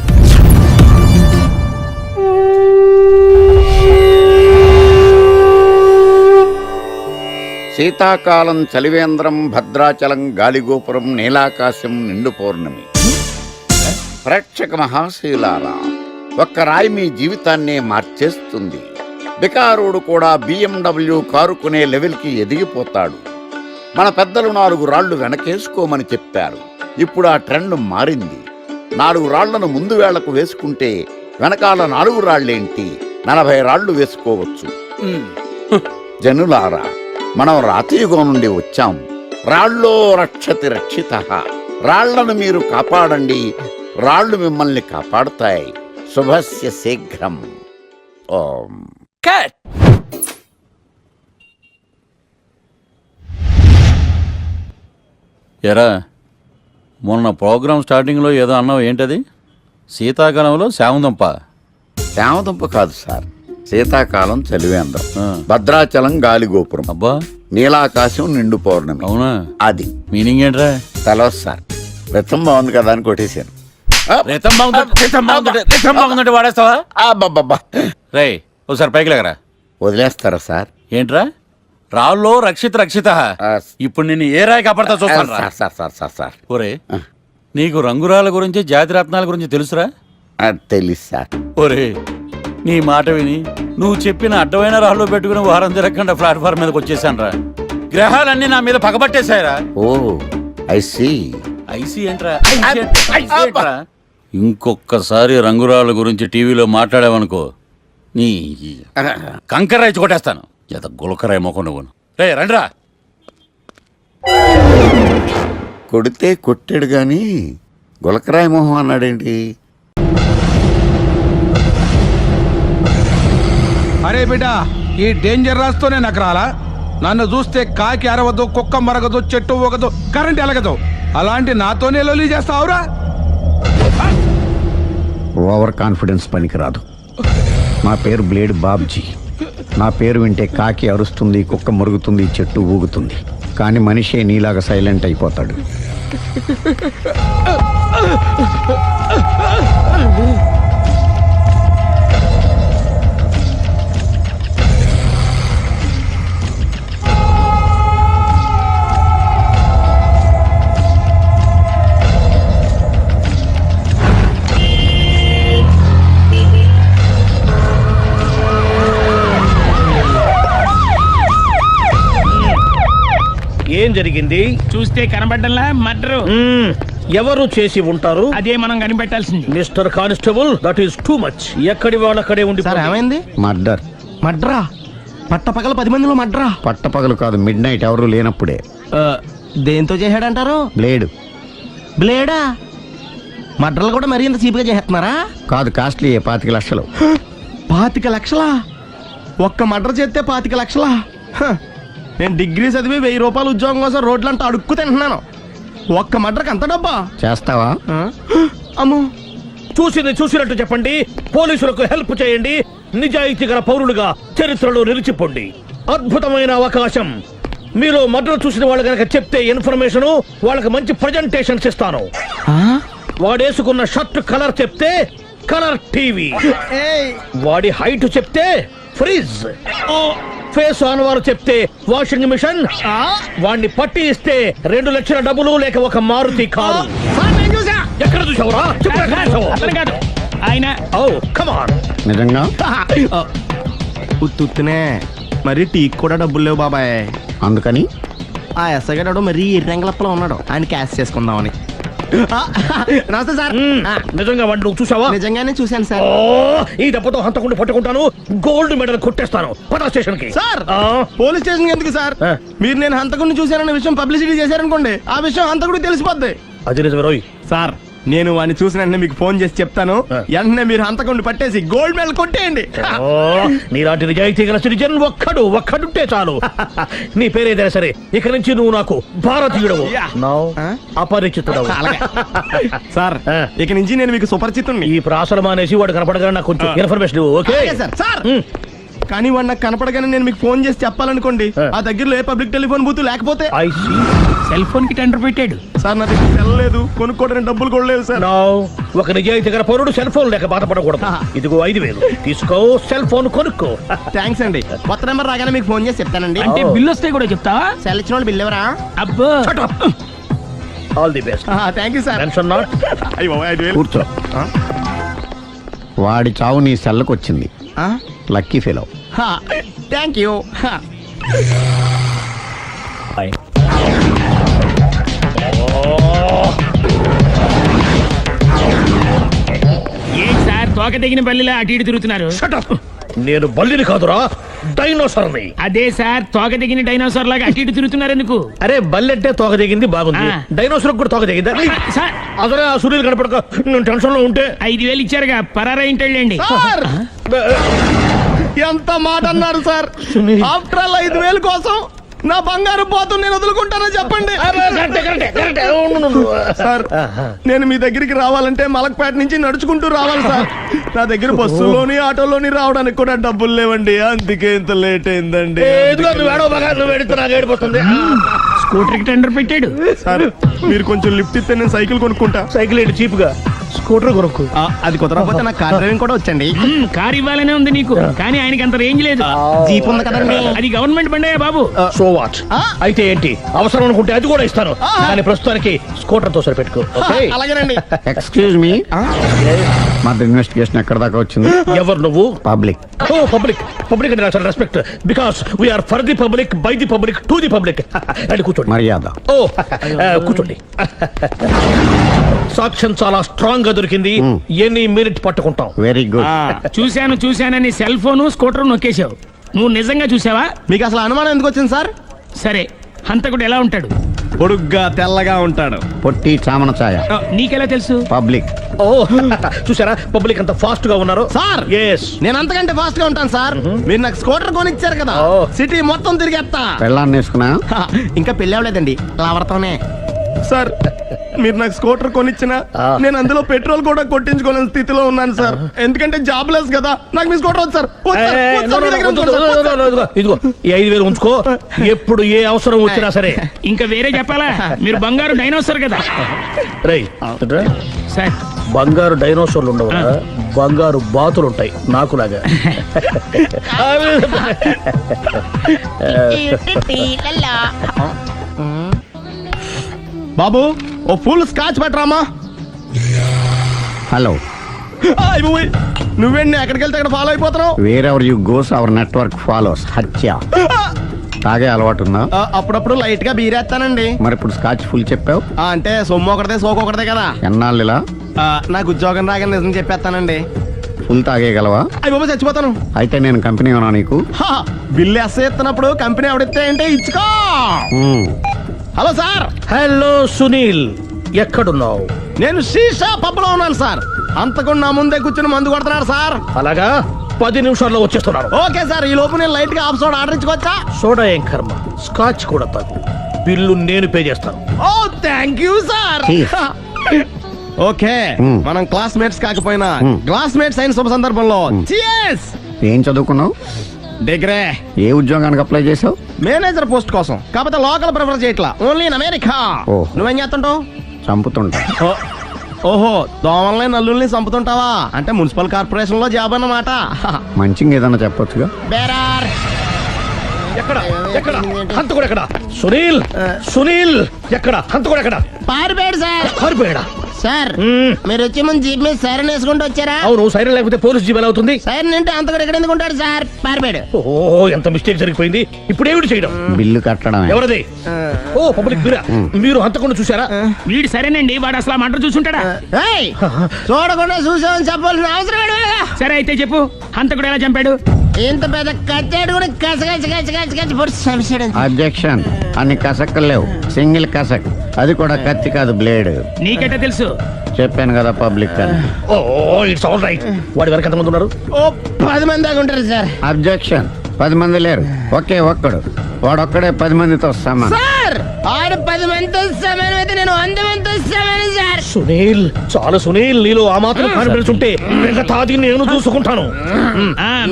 శీతాకాలం చలివేంద్రం, భద్రాచలం గాలిగోపురం, నీలాకాశం, నిండు పౌర్ణమి. ప్రేక్షక మహాశీలారా, ఒక్క రాయి మీ జీవితాన్నే మార్చేస్తుంది. బికారోడు కూడా BMW కారు కొనే లెవెల్కి ఎదిగిపోతాడు. మన పెద్దలు 4 రాళ్లు వెనకేసుకోమని చెప్పారు. ఇప్పుడు ఆ ట్రెండ్ మారింది. 4 రాళ్లను ముందు వేళ్లకు వేసుకుంటే వెనకాల 4 రాళ్లేంటి 40 రాళ్లు వేసుకోవచ్చు. జనులారా, మనం రాతియుగం నుండి వచ్చాం. రాళ్ళో రక్షతి రక్షితః. రాళ్లను మీరు కాపాడండి, రాళ్లు మిమ్మల్ని కాపాడుతాయి. శుభస్య శీఘ్రం. ఓం. కట్. ఎరా, మొన్న ప్రోగ్రామ్ స్టార్టింగ్లో ఏదో అన్నావు, ఏంటది? శీతాకాలంలో శామదుంప. శామదుంప కాదు సార్, శీతాకాలం చలివేంద్రం, భద్రాచలం గాలిగోపురం, అబ్బా, నీలాకాశం, నిండు పౌర్ణమి. అవునా? అది మీనింగ్ ఏంట్రా? తెలవదు సార్, రతం బాగుంది కదా అని కొట్టేశాను. వాడేస్తావా? అబ్బబ్బబ్బా. రే, ఒకసారి పైకి లేకరా. వదిలేస్తారా సార్? ఏంట్రా? రాళ్ళో రక్షిత. ఇప్పుడు నిన్ను ఏ రాయి కాపాడతా చూస్తాను. Sir sir sir sir sir ఒరే, నీకు రంగురాల గురించి, జాతిరత్నాల గురించి తెలుసురా? తెలుసు సార్. ఒరే, నీ మాట విని నువ్వు చెప్పిన అడ్డమైన రాళ్ళు పెట్టుకుని వారం తిరగకుండా ప్లాట్ఫామ్ మీదకి వచ్చేసాను రా. గ్రహాలన్నీ నా మీద పగబట్టేశాయరా. ఓ ఐ సీ. ఐసీ ఏంట్రా? ఇంకొక్కసారి రంగురాళ్ళ గురించి టీవీలో మాట్లాడావనుకో, నీ కంకర్రాయి కొట్టేస్తాను. ఎంత గులకరాయి మొక్క నువ్వు. రే రండిరా. కొడితే కొట్టాడు గాని గులకరాయి మొహం అన్నాడేంటి? అరే బిడ్డ, ఈ డేంజర్ రాస్తూనే నాకు రాలా. నన్ను చూస్తే కాకి అరవదు, కుక్క మరగదు, చెట్టు ఊగదు, కరెంట్ ఎలగదు. అలాంటి నాతోనే లొల్లి చేస్తావురా? ఓవర్ కాన్ఫిడెన్స్ పనికిరాదు. నా పేరు బ్లేడ్ బాబ్జీ. నా పేరు వింటే కాకి అరుస్తుంది, కుక్క మురుగుతుంది, చెట్టు ఊగుతుంది, కానీ మనిషే నీలాగా సైలెంట్ అయిపోతాడు. ఏం జరిగింది? చూస్తే కనబడ్డంలా మర్డరు. ఎవరు చేసి ఉంటారు? అదే మనం కనిపెట్టాల్సింది. Mister constable, that is too much. ఎక్కడి వాళ్ళక్కడే ఉండి. ఏమైంది? మర్డర్. మడ్రా? పట్టపగల 10 మందిలో మడ్రా? పట్టపగలు కాదు, మిడ్ నైట్ ఎవరు లేనప్పుడే. దేంతో చేశాడంటారు? బ్లేడ్. బ్లేడా? మడ్రలు కూడా మరీ ఇంత చీప్గా చేస్తున్నారా? కాదు, కాస్ట్లీ. 25 లక్షలు. 25 లక్షలా? ఒక్క మడ్ర చేస్తే 25 లక్షలా? నేను డిగ్రీ చదివి 1000 రూపాయలు ఉద్యోగం కోసం రోడ్లంతా అడుక్కు తింటున్నాను. ఒక్క మడ్రకు అంత డబ్బా? చేస్తావా? అమ్మో, చూసినట్టు చెప్పండి. పోలీసులకు హెల్ప్ చేయండి. నిజాయితీ గల పౌరులుగా చరిత్రలో నిలిచిపోండి. అద్భుతమైన అవకాశం. మీరు మర్డర్ చూసిన వాళ్ళు కనుక చెప్తే ఇన్ఫర్మేషన్, వాళ్ళకి మంచి ప్రజెంటేషన్స్ ఇస్తాను. వాడేసుకున్న షర్ట్ కలర్ చెప్తే కలర్ టీవీ, వాడి హైట్ చెప్తే ఫ్రిజ్, ఫేస్ ఆన్ వారు చెప్తే వాషింగ్ మిషన్, వాడిని పట్టి ఇస్తే 2 లక్షల డబ్బులు లేక ఒక మారుతి కారు. ఎక్కడ చూసావురా? ఆయన నిజంగా ఉత్తునే. మరి టీకి కూడా డబ్బులు లేవు బాబాయ్. అందుకని ఆ ఎస్ఐ గారు మరీ ఎర్రంగలప్పలో ఉన్నాడు. ఆయన క్యాష్ చేసుకుందామని. నమస్తే సార్. నిజంగా వాడిని నువ్వు చూసావా? నిజంగానే చూశాను సార్. ఈ దెబ్బతో హంతకుండా పట్టుకుంటాను, గోల్డ్ మెడల్ కొట్టేస్తాను. పద స్టేషన్ కి. సార్ పోలీస్ స్టేషన్ ఎందుకు సార్? మీరు నేను హంతకుడిని చూశానన్న విషయం పబ్లిసిటీ చేశారనుకోండి, ఆ విషయం హంతకుడికి తెలిసిపోద్ది. అది నిజమే రోయ్. సార్ నేను వాడిని చూసిన వెంటనే మీకు ఫోన్ చేసి చెప్తాను. వెంటనే మీరు హంతకుండా పట్టేసి గోల్డ్ మెడల్ కొట్టేయండి. నీలాంటి నిజాయితీ గల సిటిజన్ ఒక్కడుంటే చాలు. నీ పేరేదైనా సరే, ఇక నుంచి నువ్వు నాకు భారతీయుడవు, అపరిచితుడవు. సార్ ఇక నుంచి నేను మీకు సుపరిచితుడిని. ఈ ప్రాసలు మానేసి వాడు కనపడగా నాకు కొంచెం ఇన్ఫర్మేషన్. Okay sir. కానీ వాడు నాకు కనపడగానే నేను మీకు ఫోన్ చేసి చెప్పాలనుకోండి, ఆ దగ్గరలో ఏ పబ్లిక్ టెలిఫోన్ బూత్ లేకపోతే సెల్ ఫోన్ కి టెండర్ పెట్టాడు సార్. నా దగ్గర సెల్ లేదు, కొనుక్కోవడానికి డబ్బులు కూడా లేదు సార్. ఒక నిజాయితీ గల పౌరుడు సెల్ ఫోన్ లేక బాధపడకూడదు. ఇదిగో 5,000 తీసుకో, సెల్ ఫోన్ కొనుక్కో. థ్యాంక్స్ అండి. కొత్త నెంబర్ రాగానే మీకు ఫోన్ చేసి చెప్తానండి. అంటే బిల్ వస్తే కూడా చెప్తావా? సెల్ ఇచ్చిన వాళ్ళు బిల్ ఎవరా? అబ్బో all the best. Thank you sir. Tension not. అయ్యో 5,000 కూర్చో. వాడి చావు నీ సెల్లకు వచ్చింది. Lucky fellow. Thank you. ఏం సార్ తోక తెగిన బల్లిలా అటు ఇటు తిరుగుతున్నారు? నేను బల్లిని కాదురా, డైనోసార్ని. అదే సార్ తోక తెగిన డైనోసార్ లాగా అటు ఇటు తిరుగుతున్నారు ఎందుకు? అరే బల్లి అంటే తోక తెగింది బాగుంది, డైనోసార్ కూడా తోక తెగిందా? సార్ అదరే ఆ సూర్యులు కనపడక నేను టెన్షన్ లో ఉంటే 5,000 ఇచ్చారుగా, పరారా ఇంటండి. ఎంత మాట అన్నారు సార్? ఆఫ్టర్ ఆల్ 5,000 కోసం నా బంగారు పోతుంది నేను వదులుకుంటానో చెప్పండి సార్. నేను మీ దగ్గరికి రావాలంటే మలక్పేట నుంచి నడుచుకుంటూ రావాలి సార్. నా దగ్గర బస్సులోని ఆటోలోని రావడానికి కూడా డబ్బులు లేవండి, అందుకే ఇంత లేట్ అయిందండి. స్కూటర్ కి టెండర్ పెట్టాడు సార్. మీరు కొంచెం లిఫ్ట్ ఇస్తే నేను సైకిల్ కొనుక్కుంటా. సైకిల్ ఏంటి చీప్ గా, స్కూటర్ కొనుక్కు. అది కుదరకపోతే నాకు కార్ డ్రైవింగ్ కూడా వచ్చండి. కార్ ఇవ్వాలనే ఉంది నీకు, కానీ ఆయనకి అంత రేంజ్ లేదు. జీప్ ఉంది కదండి. అది గవర్నమెంట్ బండే బాబు. So what? అయితే ఏంటి, అవసరం అనుకుంటే అది కూడా ఇస్తాను, కానీ ప్రస్తుతానికి స్కూటర్ తో సరిపెట్టుకో. అలాగేనండి. ఎక్స్క్యూజ్ మీ, మర్డర్ ఇన్వెస్టిగేషన్ ఎక్కడ దాకా వచ్చింది? ఎవరు నువ్వు? పబ్లిక్. ఓ పబ్లిక్. పబ్లిక్ అంటే చాలా respect, because we are for the public, by the public, to the public. అని కూర్చోండి. మర్యాద. ఓ కూర్చోండి. సాక్ష్యం చాలా స్ట్రాంగ్ గా దొరికింది, ఎన్ని మినిట్ పట్టుకుంటాం. Very good. చూశానని సెల్ ఫోను స్కూటర్ నొక్కేశావు. నువ్వు నిజంగా చూసావా? మీకు అసలు అనుమానం ఎందుకు వచ్చింది సార్? సరే, హంతకుడు ఎలా ఉంటాడు? పొడుగ్గా తెల్లగా ఉంటాడు. పొట్టి చామన ఛాయ. నీకెలా తెలుసు? పబ్లిక్. ఓ చూసారా పబ్లిక్ అంత ఫాస్ట్ గా ఉన్నారు సార్. ఎస్, నేను అంతకంటే ఫాస్ట్ గా ఉంటాను సార్. మీరు నాకు స్కూటర్ కొనిచ్చారు కదా, సిటీ మొత్తం తిరిగేస్తా. పెళ్ళాన్ని వేసుకున్నా? ఇంకా పెళ్ళి అవ్వలేదండి, లావర్తోనే. సార్ మీరు నాకు స్కూటర్ కొనిచ్చినా నేను అందులో పెట్రోల్ కూడా కొట్టించుకోలేని స్థితిలో ఉన్నాను సార్. ఎందుకంటే జాబ్ లెస్ కదా, నాకు మీ స్కూటర్ వద్దు సార్. ఇదిగో ఈ 5,000 ఉంచుకో, ఎప్పుడు ఏ అవసరం వచ్చినా సరే. ఇంకా వేరే చెప్పాలా? మీరు బంగారు డైనోసార్ కదా. రై సార్, బంగారు డైనోసార్లు ఉండవు, బంగారు బాతులు ఉంటాయి నాకులాగా. బాబు ఓ ఫుల్ స్కాచ్ పెట్టరామా. హలో. నువ్వేండి ఎక్కడికి వెళ్తే అక్కడ ఫాలో అయిపోతున్నావు? Wherever you goes our network follows. హత్య. తాగే అలవాటు ఉందా? అప్పుడప్పుడు లైట్ గా బీరేస్తానండి. మరి ఇప్పుడు స్కాచ్ ఫుల్ చెప్పావు అంటే సొమ్ము ఒకటిదే సోకు ఒకటిదే కదా. ఎన్నాళ్ళు ఇలా? నాకు ఉద్యోగం రాగానే నిజం చెప్పేస్తానండి. ఫుల్ తాగేయగలవా? అయ్యి బాబు చచ్చిపోతాను. అయితే నేను కంపెనీ ఉన్నా నీకు? బిల్లు ఎస్ ఎత్తినప్పుడు కంపెనీ ఎవడితే అంటే ఇచ్చుకో. Hello sir. హలో సునీల్, ఎక్కడున్నావు? నేను శీషా పబ్ లో ఉన్నాను సార్. అంతకుండా నా ముందే కూర్చుని మందు కొడుతున్నాడు సార్. అలాగా, 10 నిమిషాల్లో వచ్చేస్తున్నాను. ఓకే సార్, ఈ లోపు నేను లైట్ గా హాఫ్ సోడా ఆర్డర్ ఇచ్చుకోవచ్చా? సోడా ఏం కర్మ, స్కాచ్ కూడా తాగు. బిల్లు నేను పే చేస్తాను. ఓ థ్యాంక్ యూ సార్. ఓకే, మనం క్లాస్మేట్స్ కాకపోయినా క్లాస్మేట్స్ అయిన శుభ సందర్భంలో cheers. ఏం చదువుకున్నావు? డిగ్రీ. ఏ ఉద్యోగానికి అప్లై చేసావు? మేనేజర్ పోస్ట్ కోసం, కాకపోతే లోకల్ ప్రిఫర్ చేయట్లా, ఓన్లీ ఇన్ అమెరికా. నువ్వేం చేస్తుంటావు? చంపుతుంటా. ఓహో, దోమల్ని నల్లుల్ని చంపుతుంటావా? అంటే మున్సిపల్ కార్పొరేషన్ లో జాబ్ అన్నమాట. మంచిగా ఏదన్నా చెప్పొచ్చుగా. బేరార్. ఎక్కడ ఎక్కడ హంతకుడు ఎక్కడ? సునీల్, సునీల్ ఎక్కడ? హంతకుడు ఎక్కడ? పారిపోయాడు సార్. పారిపోయాడా? సార్ మీరు వచ్చే ముందు జీప్ మీద సైరన్ వేసుకుంటూ వచ్చారా? అవును, సైరన్ లేకపోతే పోలీస్ జీవన్ అవుతుంది. సైరన్ అంటే అంత కూడా ఎక్కడ ఎందుకు ఉంటాడు సార్? పారిపోయాడు. ఓ ఎంత మిస్టేక్ జరిగిపోయింది. ఇప్పుడు ఏమిటి చేయడం? బిల్లు కట్టడం. ఎవరది? ఓ పబ్లిక్ మీరా? మీరు హంతకుండా చూసారా? వీడు సరేనండి, వాడు అసలు ఆ మంట చూసుంటాడా? చూడకుండా చూసామని చెప్పాల్సిన అవసరం లేదు. సరే అయితే చెప్పు, హంతకుడు ఎలా చంపాడు? ఇంత పెద్ద కచ్చాడు కూడా కచ్చ పొడి సమస్య. అబ్జెక్షన్. అన్ని కసక్కులు లేవు, సింగిల్ కసక్, అది కూడా కత్తి కాదు బ్లేడ్. నీకెట్టా తెలుసు? చెప్పాను కదా పబ్లిక్ అని. Oh it's all right. వాడి వరకు ఎంతమంది ఉన్నారు? ఓ 10 మంది దాకా ఉంటారు సార్. అబ్జెక్షన్. 10 మంది లేరు, ఒకే ఒక్కడు. వాడొక్కడే 10 మందితో సమానం. సార్ ఆడు 10 మందితో సమానం అయితే నేను 100 మందితో సమానం సార్. సునీల్, చాలా సునీల్, నీలో ఆ మాత్రం కాన్ఫిడెన్స్ ఉంటే మిగతాది నేను చూసుకుంటాను.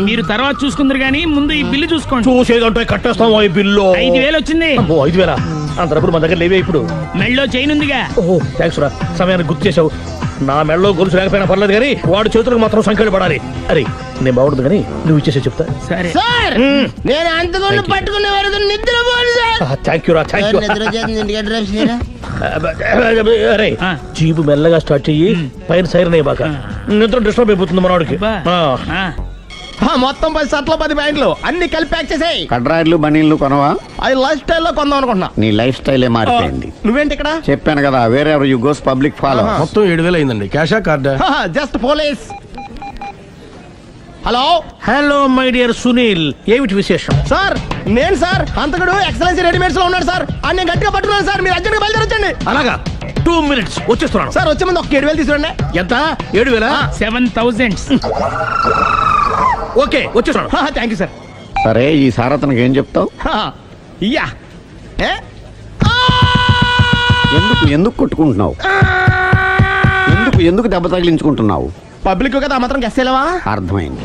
మీరు తర్వాత చూసుకుందరు గానీ ముందు ఈ బిల్లు చూసుకోండి. చూసేదంటే కట్టేస్తాం ఈ బిల్లు. 5,000 వచ్చింది. 5,000 అంత డబ్బులు మన దగ్గర లేవే ఇప్పుడు. మెళ్ళో చైన్ ఉందిగా. ఓహో థ్యాంక్స్ రా, సమయానికి గుర్తు చేసావు. నా మెడలో గొలుసు లేకపోయినా పర్లేదు కానీ వాడు చేతులకు మాత్రం సంఖ్యలు పడాలి. అరే నేను బాగుండదు కానీ నువ్వు ఇచ్చేసే చెప్తా. సరే సార్ నేను అంతకుండా పట్టుకునే వరకు నిద్రపోను సార్. థ్యాంక్ యూ రా, థ్యాంక్ యూ. నిద్ర చేస్తుంది ఇంటికి డ్రైవ్ చేయరా? అరే జీపు మెల్లగా స్టార్ట్ చెయ్యి, పైన సైరన్ అయ్యాక నిద్ర డిస్టర్బ్ అయిపోతుంది మనవాడికి. మొత్తం 10 షర్ట్లు 10 ప్యాంట్లు అన్ని కలిపి ప్యాక్ చేసేయ్. కడ్రాయిలు బనీళ్లు కొనవా? అది లైఫ్ స్టైల్లో కొందాం అనుకుంటున్నా. నీ లైఫ్ స్టైలే మారిపోయింది. నువ్వేంటి ఇక్కడ? చెప్పాను కదా, వేరే ఎవరు యు గోస్ పబ్లిక్ ఫాలో. మొత్తం 7,000 అయిందండి. క్యాషా కార్డా? Just police. Hello hello my dear Sunil, ఏమిటి విశేషం? సార్ నేను సార్ హంతకుడు ఎక్సలెన్సీ రెడీమేడ్స్ లో ఉన్నాడు సార్. అని నేను గట్టిగా పట్టుకున్నాను సార్. మీరు అర్జెంట్గా బయలుదేరొచ్చండి. అలాగా 2 minutes వచ్చేస్తున్నాను సార్. వచ్చే ముందు ఒక 7,000 తీసుకురండి. ఎంత? 7,000? 7,000. ఓకే వచ్చేస్తున్నాను. Thank you sir. సరే ఈ సారతనకి ఏం చెప్తావు? యా ఎందుకు కొట్టుకుంటున్నావు? ఎందుకు దెబ్బ తగిలించుకుంటున్నావు? పబ్లిక్ కదా మాత్రం గెస్సేలవా? అర్థమైంది.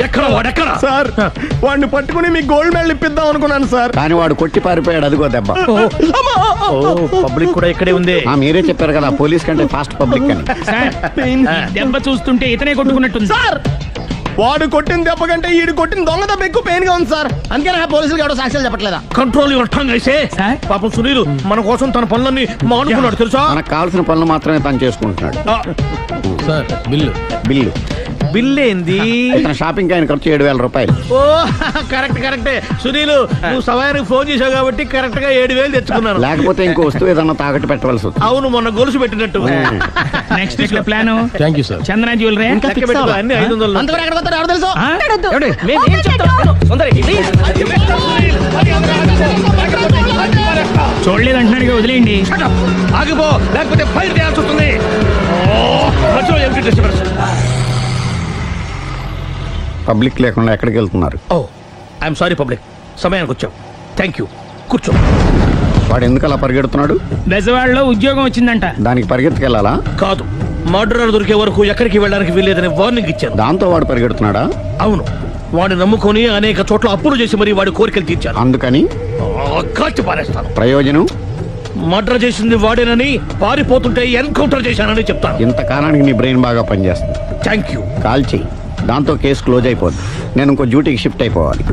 ఎక్కడ వాడెక్కడ? సార్ వాడిని పట్టుకుని మీ గోల్డ్ మెడల్ ఇప్పిద్దాం అనుకున్నాను సార్. కానీ వాడు కొట్టి పారిపోయాడు, అదిగో దెబ్బ. పబ్లిక్ కూడా ఇక్కడే ఉంది. మీరే చెప్పారు కదా పోలీస్ కంటే ఫాస్ట్ పబ్లిక్ అని. దెబ్బ చూస్తుంటే ఇతనే కొట్టుకున్నట్టుంది సార్. వాడు కొట్టిన దెబ్బ కంటే ఈడు కొట్టిన దొంగ దెబ్బ ఎక్కువ పెయిన్ గా ఉంది సార్. అందుకే నా పోలీసులు ఎవడో సాక్ష్యాలు చెప్పట్లేదా? కంట్రోల్ యువర్ టంగ్ అయితే. పాపం సునీల్ మన కోసం తన పనులన్నీ మానుకున్నాడు తెలుసా? మనకు కావాల్సిన పనులు మాత్రమే తను చేసుకుంటున్నాడు. Sir bill. బిల్ ఏంది? షాపింగ్ ఆయన ఖర్చు 7,000 రూపాయలు. ఓ కరెక్టే సునీల్, నువ్వు సమయానికి ఫోన్ చేసావు కాబట్టి కరెక్ట్ గా 7,000 తెచ్చుకున్నాను. లేకపోతే ఇంకో వస్తువు ఏదన్నా తాకట్టు పెట్టవలసి వస్తుంది. అవును, మొన్న గొలుసు పెట్టినట్టు. నెక్స్ట్ వీక్ లో plan. Thank you sir. Chandra jewellery అన్ని 500. అంతవరకు ఎక్కడ పోతారు ఎవరు తెలుసు? చూడలేదు అంటున్నాడు, వదిలేయండి. ఆగిపో, లేకపోతే ఫైర్ చేయాల్సి వస్తుంది. పబ్లిక్ లేకుండా ఎక్కడికి వెళ్తున్నారు? ఓ ఐఎమ్ సారీ పబ్లిక్, సమయానికి వచ్చావు. థ్యాంక్ యూ, కూర్చో. వాడు ఎందుకు అలా పరిగెడుతున్నాడు? బెజవాడలో ఉద్యోగం వచ్చిందంట. దానికి పరిగెత్తుకెళ్ళాలా? కాదు, మర్డర్ దొరికే వరకు ఎక్కడికి వెళ్ళడానికి వీల్లేదని వార్నింగ్ ఇచ్చాను. దాంతో వాడు పరిగెడుతున్నాడా? అవును, వాడిని నమ్ముకొని అనేక చోట్ల అప్పులు చేసి మరి వాడి కోరికలు తీర్చాను. అందుకని కాల్చి పారేస్తాను. ప్రయోజనం? మర్డర్ చేసింది వాడేనని, పారిపోతుంటే ఎన్కౌంటర్ చేశానని చెప్తాను. ఇంతకాలానికి నీ బ్రెయిన్ బాగా పనిచేస్తుంది. Thank you. కాల్ చెయ్యి, దాంతో కేసు క్లోజ్ అయిపోద్ది. నేను ఇంకో డ్యూటీకి షిఫ్ట్ అయిపోవాలి.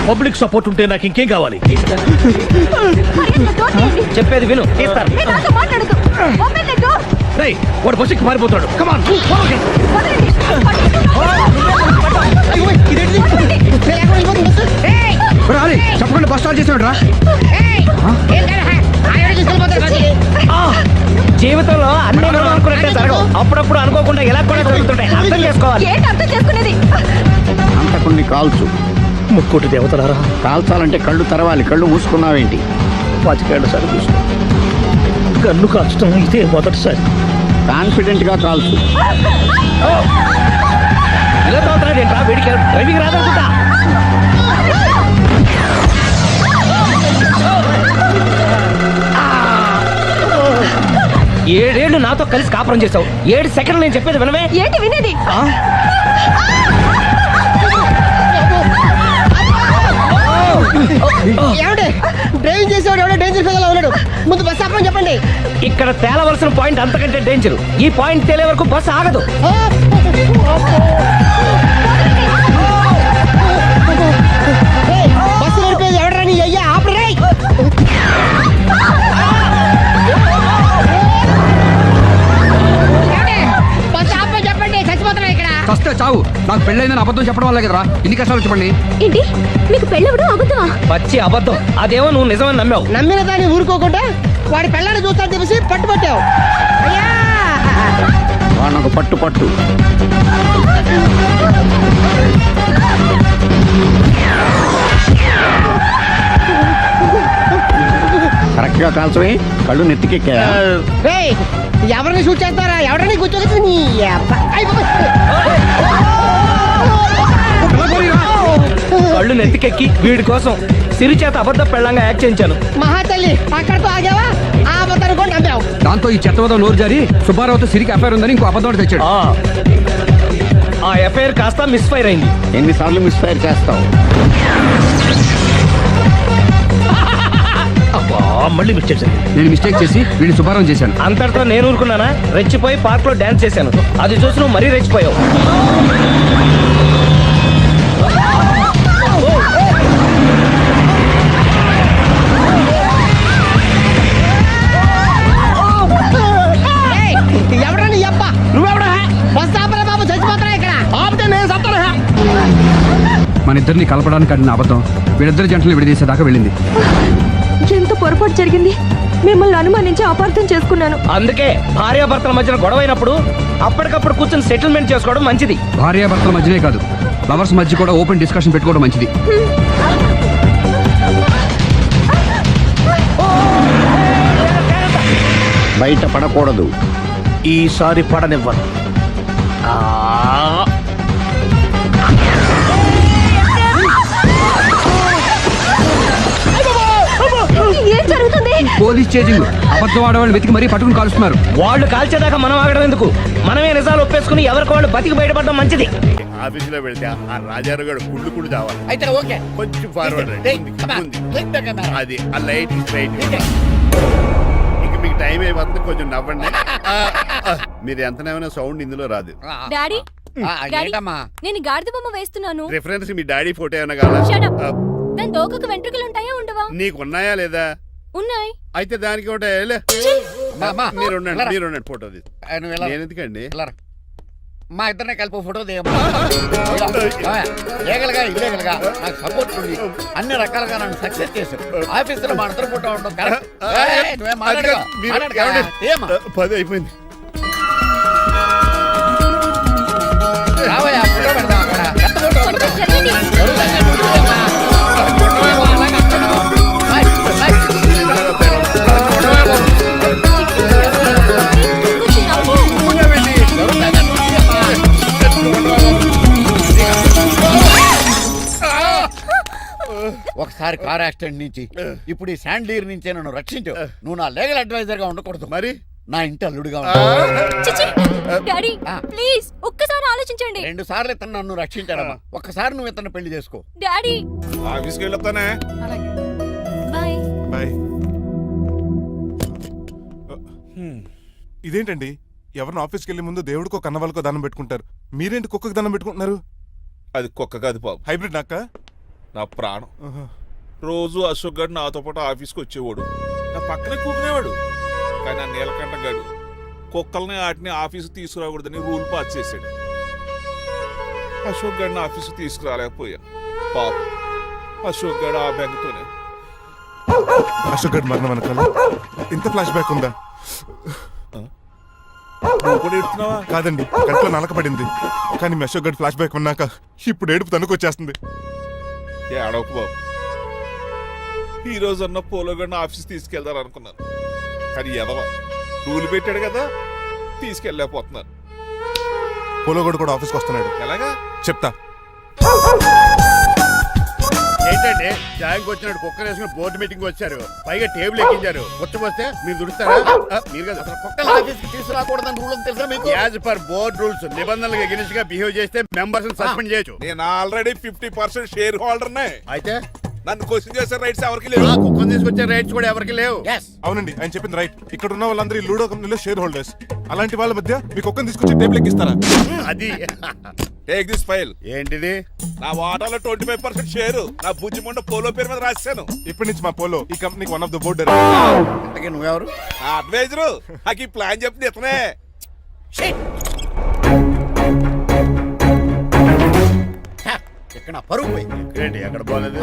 పబ్లిక్ సపోర్ట్ ఉంటే నాకు ఇంకేం కావాలి? చెప్పేది విను. రేయ్, వాడు బస్సుకి మారిపోతాడు. కమాన్ చెప్పకుండా బస్ స్టార్ట్ చేసాడు రా. జీవితంలో అన్ని అనుకున్నట్టే జరగవు. అప్పుడప్పుడు అనుకోకుండా ఎలా కూడా జరుగుతుంటాయి. అర్థం చేసుకోవాలి. అంతకుని కాల్చు. ముక్కోటి దేవతలారా, కాల్చాలంటే కళ్ళు తెరవాలి. కళ్ళు మూసుకున్నావేంటి? 25 సార్లు చూసిన గన్ను కాల్చడం ఇదే మొదటిసారి. కాన్ఫిడెంట్ గా కాల్చు. ఇలా తోతున్నాడేంట్రా, వీడికి డ్రైవింగ్ రాదనుకుంటా. 7 ఏళ్ళు నాతో కలిసి కాపురం చేసావు. 7 సెకండ్లు నేను చెప్పేది వినవే. ఏంటి వినేది? డ్రైవింగ్ చేసేవాడు ఎవడో డేంజర్ ఫీల్ ఉన్నాడు. ముందు బస్ ఆపమని చెప్పండి. ఇక్కడ తేలవలసిన పాయింట్ అంతకంటే డేంజర్. ఈ పాయింట్ తేలే వరకు బస్సు ఆగదు. బస్సు నడిపేది ఎవడరా నీ అయ్యా? ఆపరే. మాకు పెళ్ళైందని అబద్ధం చెప్పడం వల్ల కదరా ఇన్ని కష్టాలు చెప్పండి. ఏంటి మీకు పెళ్ళవడం అబద్ధమా? పచ్చి అబద్ధం. అదేమో నువ్వు నిజమని నమ్మావు. నమ్మిన దాన్ని ఊరుకోకుండా వాడి పెళ్ళాన్ని చూస్తాను తెలిసి పట్టుబట్టావు. వాళ్ళకు పట్టు పట్టు. కరెక్ట్ గా కాల్చవే, కళ్ళు నెత్తికెక్కా. ఎవరిని షూట్ చేస్తారా? ఎవరిని కూర్చోగచ్చు. కళ్ళు నెత్తికెక్కి వీడి కోసం సిరి చేత అబద్ధ పెళ్ళంగా యాక్ట్ చేయించాను. మహాతల్లి అక్కడితో ఆగావా? ఆ అబద్ధాన్ని కూడా నమ్మావు. దాంతో ఈ చెత్తవదో నోరు జారి సుబ్బారావుతో సిరికి అఫైర్ ఉందని ఇంకో అబద్ధం తెచ్చాడు. ఆ ఎఫ్ఐఆర్ కాస్త మిస్ఫైర్ అయింది. ఎన్నిసార్లు మిస్ఫైర్ చేస్తావు? మళ్ళీ మిస్టేక్ చేశాను. నేను మిస్టేక్ చేసి వీడిని సుబ్బారావు చేశాను. అంతటితో నేను ఊరుకున్నానా? రెచ్చిపోయి పార్క్ లో డాన్స్ చేశాను. అది చూసి నువ్వు మరీ రెచ్చిపోయావు. ఎవడని అప్ప నువ్వెవడా? వస్తాపరా బాబు, చచ్చిపోతారా ఇక్కడ? ఆపితే నేను సత్తారా? మన ఇద్దరిని కలపడానికి ఆడిన అబద్ధం వీళ్ళిద్దరి జంటలు విడదీసేదాకా వెళ్ళింది. ఎంత పొరపాటు జరిగింది. మిమ్మల్ని అనుమానించి అపార్థం చేసుకున్నాను. అందుకే భార్యాభర్తల మధ్యన గొడవ అయినప్పుడు అప్పటికప్పుడు కూర్చొని సెటిల్మెంట్ చేసుకోవడం మంచిది. భార్యాభర్తల మధ్యనే కాదు, లవర్స్ మధ్య కూడా ఓపెన్ డిస్కషన్ పెట్టుకోవడం మంచిది. బయట పడకూడదు. ఈసారి పడనివ్వను. ఏం జరుగుతుంది? Police chasing. అబద్ధం ఆడవాళ్ళు వెతికి మరీ పట్టుకుని కాలుస్తున్నారు. వాళ్ళు కాల్చేదాకా మనం ఆగడం ఎందుకు? మనమే నిజాలు ఒప్పేసుకుని ఎవరికి వాళ్ళు బతికి బయటపడడం మంచిది. ఆఫీసులో వెళ్తే ఆ రాజారావు గారు కుళ్ళు చావాలి. అయితే ఓకే, కొంచెం ఫార్వర్డ్ అది ఆ లైట్ స్ట్రైట్. ఇక మీకు టైం అయిపోతుంది, కొంచెం నవ్వండి. మీరు ఎంతనేమైనా సౌండ్ ఇందులో రాదు. డాడీ ఏంటమ్మా? నేను గాడిద బొమ్మ వేస్తున్నాను. రిఫరెన్స్ మీ డాడీ ఫోటో ఏమైనా కావాలా? దాని దోకకు వెంట్రుకలు ఉంటాయా ఉండవా? నీకు ఉన్నాయా లేదా? ఉన్నాయి. అయితే దానికి ఉంటాయా? మీరు ఉండండి ఫోటో తీసి. నేను ఎందుకండి? మా ఇద్దరిని కలిపి ఫోటో దిగలుగా ఇల్లేగలుగా నాకు సపోర్ట్ ఉంది. అన్ని రకాలుగా నన్ను సక్సెస్ చేశారు. ఆఫీసులో మా ఇద్దరు ఫోటో ఉండడం కరెక్ట్. 10 అయిపోయింది. రావయ్యా, ఫోటో పెడదాం అక్కడ. ఎంత ఫోటో ఉంటుంది? ఒకసారి కార్ యాక్సిడెంట్ నుంచి, ఇప్పుడు ఈ శాండ్లీర్ నుంచే నన్ను రక్షించావు. నువ్వు నా లీగల్ అడ్వైజర్ గా ఉండకూడదు, మరి నా ఇంటి అల్లుడుగా డాడీ ప్లీజ్ ఒక్కసారి ఆలోచించండి. 2 సార్లు ఇతను నన్ను రక్షించాడమ్మా. ఒక్కసారి నువ్వు ఇతను పెళ్లి చేసుకో. డాడీ ఆఫీస్కి వెళ్ళొస్తానే. బాయ్. బాయ్. ఇదేంటండి, ఎవరిని ఆఫీస్కి వెళ్ళే ముందు దేవుడికో కన్నవాళ్ళకో దండం పెట్టుకుంటారు, మీరేంటి కుక్కకి దండం పెట్టుకుంటున్నారు? అది కుక్క కాదు బాబు, హైబ్రిడ్ నాక నా ప్రాణం. రోజు అశోక్ గడు నాతో పాటు ఆఫీస్కి వచ్చేవాడు, నా పక్కనే కూకునేవాడు. కానీ ఆ నీలకంఠ గడు కుక్కల్ని వాటిని ఆఫీసు తీసుకురాకూడదని రూల్ పాస్ చేశాడు. అశోక్ గడిని ఆఫీసు తీసుకురాలేకపోయా. పాప అశోక్ గడు ఆ బెంగతోనే. అశోక్ గడ్ మరణం వెనకాల ఇంత ఫ్లాష్ బ్యాక్ ఉందా? కాదండి, కంట్లో నలకబడింది. కానీ మీ అశోక్ గడ్ ఫ్లాష్ బ్యాక్ ఉన్నాక ఇప్పుడు ఏడుపు తనుకొచ్చేస్తుంది. ఏడవకు బాబు, ఈ రోజన్న పోలో గడిని ఆఫీస్ తీసుకెళ్దారు అనుకున్నాను. కానీ ఎదవ రూల్ పెట్టాడు కదా, తీసుకెళ్ళలేకపోతున్నాను. పోలోగోడు కూడా ఆఫీస్కి వస్తున్నాడు. ఎలాగా చెప్తా. ఏంటంటే జాయింగ్ వచ్చినట్టు కుక్కర్ వేసుకుని బోర్డు మీటింగ్ వచ్చారు, పైగా టేబుల్ ఎక్కించారు. వస్తే మీరు దురుస్తారా? మీరు కదా కుక్కల ఆఫీస్కి తీసుకురాకూడదని రూల్ తెలుసా మీకు? యాజ్ పర్ బోర్డ్ రూల్స్ నిబంధనలకు ఎగనిస్ట్ గా బిహేవ్ చేస్తే మెంబర్స్ సస్పెండ్ చేయొచ్చు. నేను ఆల్రెడీ 50% షేర్ హోల్డర్ నే. అయితే నన్ను క్వశ్చన్ చేసే రైట్స్ ఎవరికి లేవు. కుక్కను తీసుకొచ్చే రైట్స్ కూడా ఎవరికి లేవు. అవునండి, ఆయన చెప్పింది రైట్. ఇక్కడ ఉన్న వాళ్ళందరూ లూడో కంపెనీలో షేర్ హోల్డర్స్. అలాంటి వాళ్ళ మధ్య మీకు ఒక్కని తీసుకొచ్చి టేబుల్ ఎక్కిస్తారా? అది టేక్ దిస్ ఫైల్. ఏంటిది? నా వాటాలో 25% షేరు నా బుజ్జిమండ పోలో పేరు మీద రాశాను. ఇప్పటి నుంచి మా పోలో ఈ కంపెనీకి వన్ ఆఫ్ ద బోర్డర్. నువ్వెవరు? అడ్వైజరు. నాకు ఈ ప్లాన్ చెప్పింది ఇతనే. ఇక్కడ నా పరువు పోయింది. ఏంటి అక్కడ బాగాలేదు?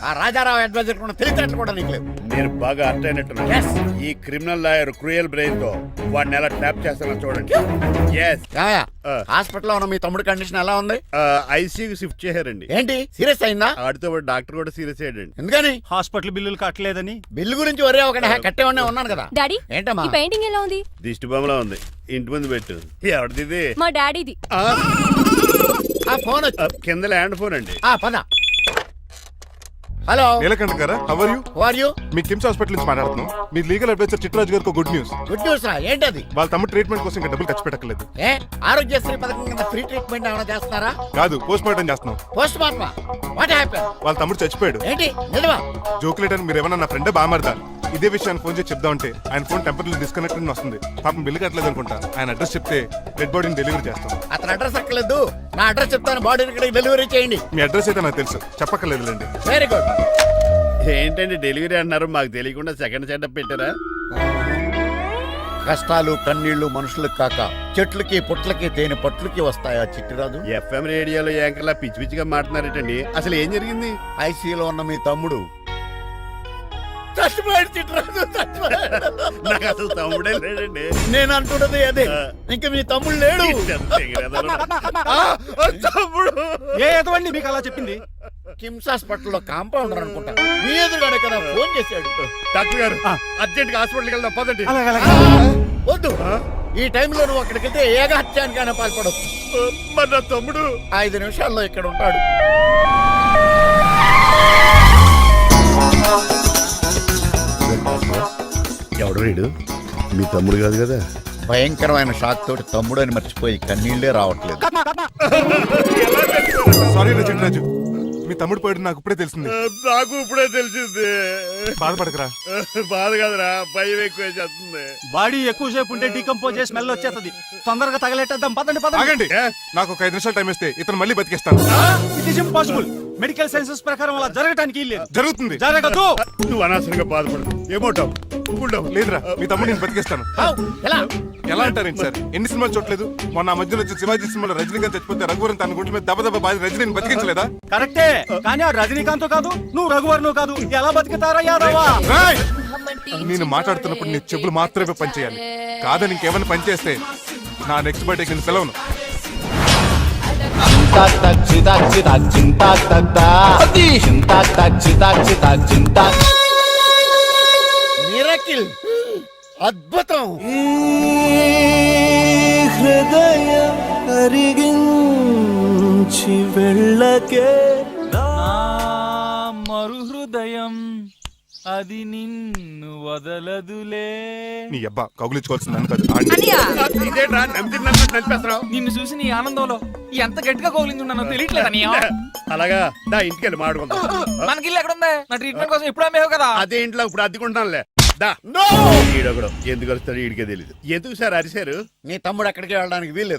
ఆ రాజారావు అడ్వైజర్ కూడా తెలియటట్లు కూడా నీకు లేవు. నేను బాగా అర్థ అయినట్టున్నాను. Yes. ఈ క్రిమినల్ లాయర్ క్రూయల్ బ్రెయిన్ తో వాడిని ఎలా ట్రాప్ చేస్తానో చూడండి. ఎస్ ఏమయ్యా, హాస్పిటల్లో ఉన్న మీ తమ్ముడి కండిషన్ ఎలా ఉంది? ఐసీయూకి షిఫ్ట్ చేశారండి. ఏంటి సీరియస్ అయిందా? ఆడితో పాటు డాక్టర్ కూడా సీరియస్ అయ్యాడండి. ఎందుకని? హాస్పిటల్ బిల్లులు కట్టలేదని. బిల్లు గురించి ఒరే ఒకటి కట్టేవాడినే ఉన్నాను కదా. డాడీ ఏంటమ్మా ఈ పెయింటింగ్ ఎలా ఉంది? దిష్టి బొమ్మలా ఉంది. ఇంటి ముందు పెట్టు. ఎవరిది? మా డాడీది. ఆ ఫోన్ కింద ల్యాండ్ ఫోన్ అండి. పద. హలో నీలకంఠ గారా, how are you? Who are you? మీ కిమ్స్ హాస్పిటల్ నుంచి మాట్లాడుతున్నాం. మీ లీగల్ అడ్వైజర్ చిట్రాజు గారికి గుడ్ న్యూస్. గుడ్ న్యూస్ రా, ఏంటది? వాళ్ళ తమ్ముడు ట్రీట్మెంట్ కోసం ఇంకా డబ్బులు ఖర్చు పెట్టలేదు. ఏ ఆరోగ్యశ్రీ పథకం కింద ఫ్రీ ట్రీట్మెంట్ ఏమైనా చేస్తున్నారా? కాదు, పోస్ట్ మార్టం చేస్తున్నాం. పోస్ట్ మార్టమా? What happen? వాళ్ళ తమ్ముడు చచ్చిపోయాడు. ఏంటి నిజమా? జోకులేట్ అని మీరు ఏమన్నా నా ఫ్రెండ్ బామర్దా ఇదే విషయాన్ని ఫోన్ చేసి చెప్దామంటే ఆయన ఫోన్ టెంపరీ డిస్కనెక్ట్ అని వస్తుంది. పాపం బిల్లు కట్టలేదు అనుకుంటా. ఆయన అడ్రస్ చెప్తే డెడ్ బాడీని డెలివరీ చేస్తాం. అతను అడ్రస్ అక్కర్లేదు, నా అడ్రస్ చెప్తాను, బాడీని ఇక్కడికి డెలివరీ చేయండి. మీ అడ్రస్ అయితే నాకు తెలుసు, చెప్పక్కర్లేదులేండి. Very good. ఏంటండి డెలివరీ అన్నారు, మాకు తెలియకుండా సెకండ్ సెటప్ పెట్టారా? కష్టాలు కన్నీళ్లు మనుషులకు కాక చెట్లకి పుట్లకి తేనె పట్లకి వస్తాయా చిట్టిరాజు? ఎఫ్ఎం రేడియోలో యాంకర్లా పిచ్చి పిచ్చిగా మాట్లాడారేటండి. అసలు ఏం జరిగింది? ఐసీయూలో ఉన్న మీ తమ్ముడు చచ్చిపోయాడు చిట్టిరాజు, చచ్చిపోయాడు. నాకు అసలు తమ్ముడే లేడండి. నేను అంటున్నది అదే, ఇంకా మీ తమ్ముడు లేడు. తమ్ముడు ఏ ఎదవండి మీకు అలా చెప్పింది? కిమ్స్ హాస్పిటల్లో కాంపౌండర్ అనుకుంటా, మీ ఎదురుగానే కదా ఫోన్ చేశాడు. డాక్టర్ గారు అర్జెంట్ గా హాస్పిటల్కి వెళ్దాం పదండి. వద్దు, ఈ టైంలో నువ్వు అక్కడికి వెళ్తే ఏకహత్యానికైనా పాల్పడవచ్చు. మరి నా తమ్ముడు 5 నిమిషాల్లో ఇక్కడ ఉంటాడు. ఎవడు వీడు? మీ తమ్ముడు కాదు కదా? భయంకరమైన షాక్ తోటి తమ్ముడు అని మర్చిపోయి కన్నీళ్లే రావట్లేదు. సారీ చిట్రాజు, మీ తమ్ముడు పోయాడు నాకు ఇప్పుడే తెలిసింది. నాకు ఇప్పుడే తెలిసింది. బాధపడకరా. బాధ కాదురా, భయం ఎక్కువ చేస్తుంది. బాడీ ఎక్కువసేపు ఉంటే డీకంపోజ్ చేసి స్మెల్ వచ్చేస్తుంది. తొందరగా తగలెట్టేద్దాం, పదండి పదండి. ఆగండి, నాకు ఒక 5 నిమిషాలు టైం ఇస్తే ఇతను మళ్ళీ బతికేస్తాను. It is impossible. Medical sciences ప్రకారం అలా జరగటానికి లేదు. జరుగుతుంది. జరగదు. నువ్వు అనవసరంగా బాధపడదు. ఏమోటావు? లేదురా, మీ తమ్ముడు నేను బతికేస్తాను. ఎలా అంటారేంటి సార్? ఎన్ని సినిమాలు చూడలేదు? మొన్న మధ్యలో వచ్చిన శివాజీ సినిమాలో రజనీకాంత్ చచ్చిపోతే రఘువరన్ తన గుండె మీద దెబ్బ బాధ రజనీని బతికించలేదా? కరెక్టే, కానీ ఆ రజనీకాంత్ కాదు, నువ్వు రఘువర్ను కాదు. ఎలా బతుకుతారా యాదవా? నేను మాట్లాడుతున్నప్పుడు నీ చెప్పులు మాత్రమే పనిచేయాలి. కాదని ఇంకేమైనా పనిచేస్తే నా నెక్స్ట్ బర్త్డేకి నేను సెలవును. మిరకిల్, అద్భుతం. హృదయం కరిగించి వెళ్ళకే మరు హృదయం అది నిన్ను వదలదులే. నీ అబ్బా కౌగులించుకోవాల్సింది నన్ను కాదు. ఇదేంట్రా నమ్మినట్టు నడిపేస్తున్నావు? నిన్ను చూసి నీ ఆనందంలో ఎంత గట్టిగా కోలించున్నానో తెలియట్లేదా? అలాగా దా ఇంటికి వెళ్ళి మాడుకుందాం. మనకి ఇల్లు ఎక్కడ ఉంది? నా ట్రీట్మెంట్ కోసం ఇప్పుడు అమ్మేవు కదా. అదే ఇంట్లో ఇప్పుడు అద్దెకుంటానులే. ఈడొకడు ఎందుకు వస్తాడు ఈడికే తెలీదు. ఎందుకు సార్ అరిశారు? నీ తమ్ముడు ఎక్కడికి వెళ్ళడానికి వీల్లేదు.